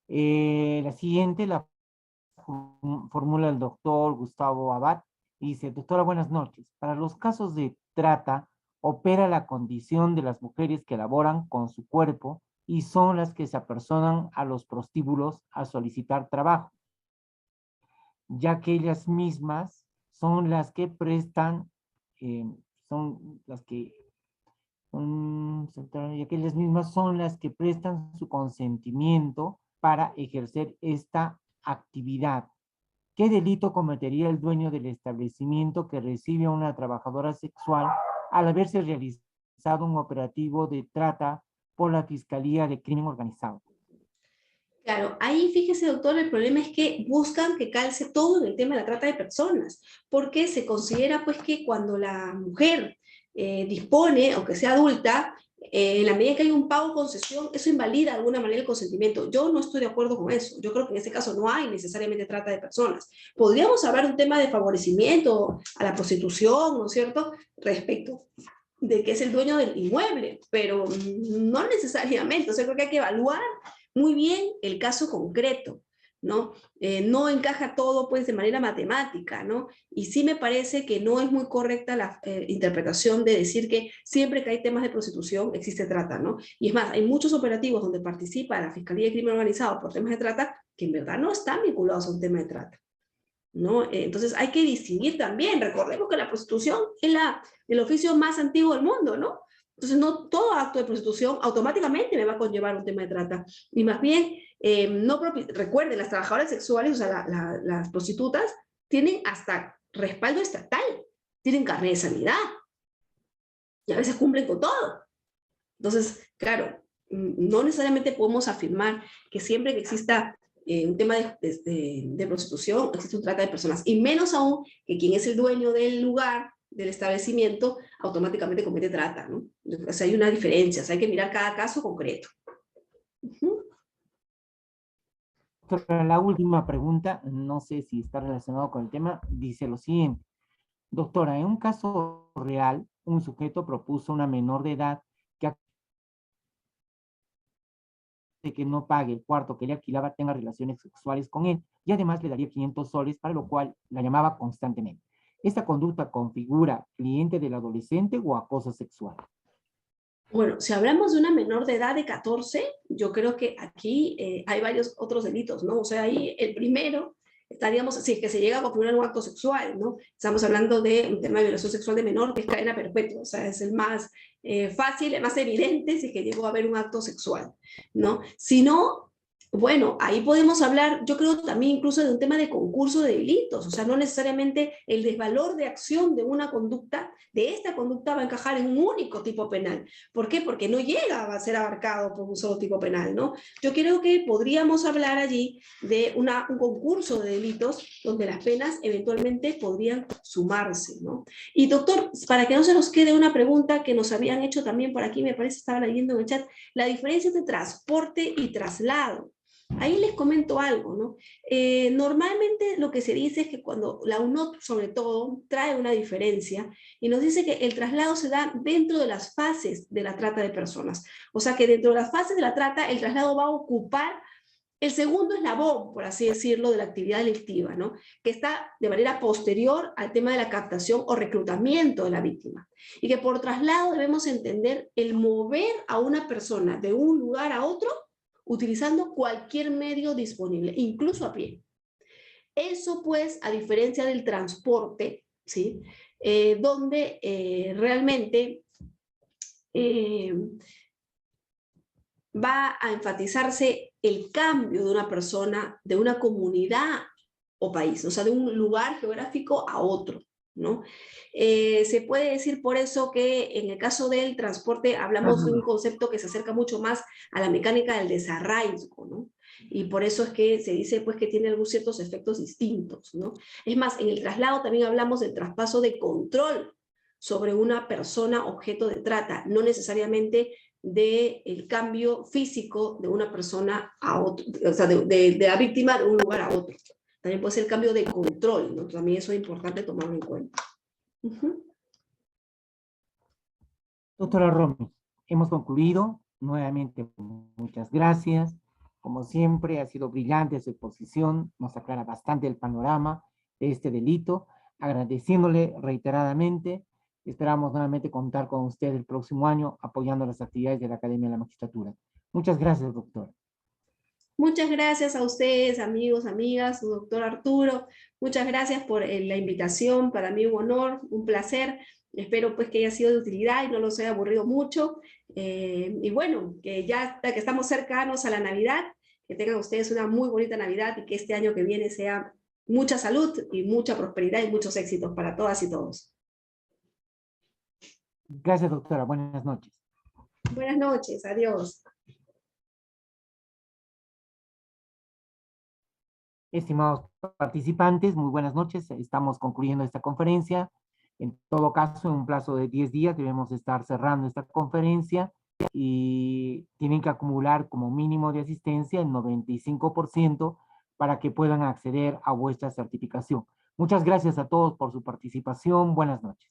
La siguiente la formula el doctor Gustavo Abad. Dice, doctora, buenas noches. Para los casos de trata, opera la condición de las mujeres que laboran con su cuerpo y son las que se apersonan a los prostíbulos a solicitar trabajo, ya que ellas mismas son las que prestan, ya que ellas mismas son las que prestan su consentimiento para ejercer esta actividad. ¿Qué delito cometería el dueño del establecimiento que recibe a una trabajadora sexual al haberse realizado un operativo de trata por la Fiscalía de Crimen Organizado? Claro, ahí fíjese, doctor, el problema es que buscan que calce todo en el tema de la trata de personas, porque se considera pues que cuando la mujer dispone, aunque sea adulta, en la medida que hay un pago o concesión, eso invalida de alguna manera el consentimiento. Yo no estoy de acuerdo con eso. Yo creo que en este caso no hay necesariamente trata de personas. Podríamos hablar de un tema de favorecimiento a la prostitución, ¿no es cierto?, respecto de que es el dueño del inmueble, pero no necesariamente. O sea, creo que hay que evaluar muy bien el caso concreto, ¿no? No encaja todo, pues, de manera matemática, ¿no? Y sí me parece que no es muy correcta la interpretación de decir que siempre que hay temas de prostitución existe trata, ¿no? Y es más, hay muchos operativos donde participa la Fiscalía de Crimen Organizado por temas de trata que en verdad no están vinculados a un tema de trata, ¿no? Entonces hay que distinguir también. Recordemos que la prostitución es el oficio más antiguo del mundo, ¿no? Entonces no todo acto de prostitución automáticamente me va a conllevar un tema de trata. Y más bien, recuerden, las trabajadoras sexuales, o sea, las prostitutas, tienen hasta respaldo estatal, tienen carnet de sanidad, y a veces cumplen con todo. Entonces, claro, no necesariamente podemos afirmar que siempre que exista un tema de prostitución, existe un trata de personas, y menos aún que quien es el dueño del lugar, del establecimiento, automáticamente comete trata, ¿no? O sea, hay una diferencia, o sea, hay que mirar cada caso concreto. La última pregunta, no sé si está relacionado con el tema, dice lo siguiente. Doctora, en un caso real, un sujeto propuso a una menor de edad que no pague el cuarto que le alquilaba tenga relaciones sexuales con él y además le daría 500 soles, para lo cual la llamaba constantemente. ¿Esta conducta configura cliente del adolescente o acoso sexual? Bueno, si hablamos de una menor de edad de 14, yo creo que aquí hay varios otros delitos, ¿no? O sea, ahí el primero estaríamos, si es que se llega a configurar un acto sexual, ¿no? Estamos hablando de un tema de violación sexual de menor, que es cadena perpetua, o sea, es el más fácil, el más evidente si es que llegó a haber un acto sexual, ¿no? Si no, Bueno, ahí podemos hablar, yo creo también incluso de un tema de concurso de delitos, o sea, no necesariamente el desvalor de acción de una conducta, de esta conducta va a encajar en un único tipo penal. ¿Por qué? Porque no llega a ser abarcado por un solo tipo penal, ¿no? Yo creo que podríamos hablar allí de un concurso de delitos donde las penas eventualmente podrían sumarse, ¿no? Y doctor, para que no se nos quede una pregunta que nos habían hecho también por aquí, me parece, estaba leyendo en el chat, la diferencia entre transporte y traslado. Ahí les comento algo, ¿no? Normalmente lo que se dice es que cuando la UNOT, sobre todo, trae una diferencia y nos dice que el traslado se da dentro de las fases de la trata de personas. O sea que dentro de las fases de la trata, el traslado va a ocupar el segundo eslabón, por así decirlo, de la actividad delictiva, ¿no? Que está de manera posterior al tema de la captación o reclutamiento de la víctima. Y que por traslado debemos entender el mover a una persona de un lugar a otro utilizando cualquier medio disponible, incluso a pie. Eso pues, a diferencia del transporte, ¿sí? Donde realmente va a enfatizarse el cambio de una persona, de una comunidad o país, o sea, de un lugar geográfico a otro, ¿no? Se puede decir por eso que en el caso del transporte hablamos de un concepto que se acerca mucho más a la mecánica del desarraigo, ¿no? Y por eso es que se dice pues que tiene algunos ciertos efectos distintos, ¿no? Es más, en el traslado también hablamos del traspaso de control sobre una persona objeto de trata, no necesariamente del cambio físico de una persona a otro, o sea, de la víctima de un lugar a otro. También puede ser el cambio de control, ¿no? También eso es importante tomarlo en cuenta. Doctora Romy, hemos concluido. Nuevamente, muchas gracias. Como siempre, ha sido brillante su exposición, nos aclara bastante el panorama de este delito, agradeciéndole reiteradamente. Esperamos nuevamente contar con usted el próximo año apoyando las actividades de la Academia de la Magistratura. Muchas gracias, doctor. Muchas gracias a ustedes, amigos, amigas, doctor Arturo. Muchas gracias por la invitación. Para mí un honor, un placer. Espero pues que haya sido de utilidad y no los haya aburrido mucho. Y bueno, que ya que estamos cercanos a la Navidad, que tengan ustedes una muy bonita Navidad y que este año que viene sea mucha salud y mucha prosperidad y muchos éxitos para todas y todos. Gracias, doctora. Buenas noches. Buenas noches. Adiós. Estimados participantes, muy buenas noches. Estamos concluyendo esta conferencia. En todo caso, en un plazo de 10 días debemos estar cerrando esta conferencia y tienen que acumular como mínimo de asistencia el 95% para que puedan acceder a vuestra certificación. Muchas gracias a todos por su participación. Buenas noches.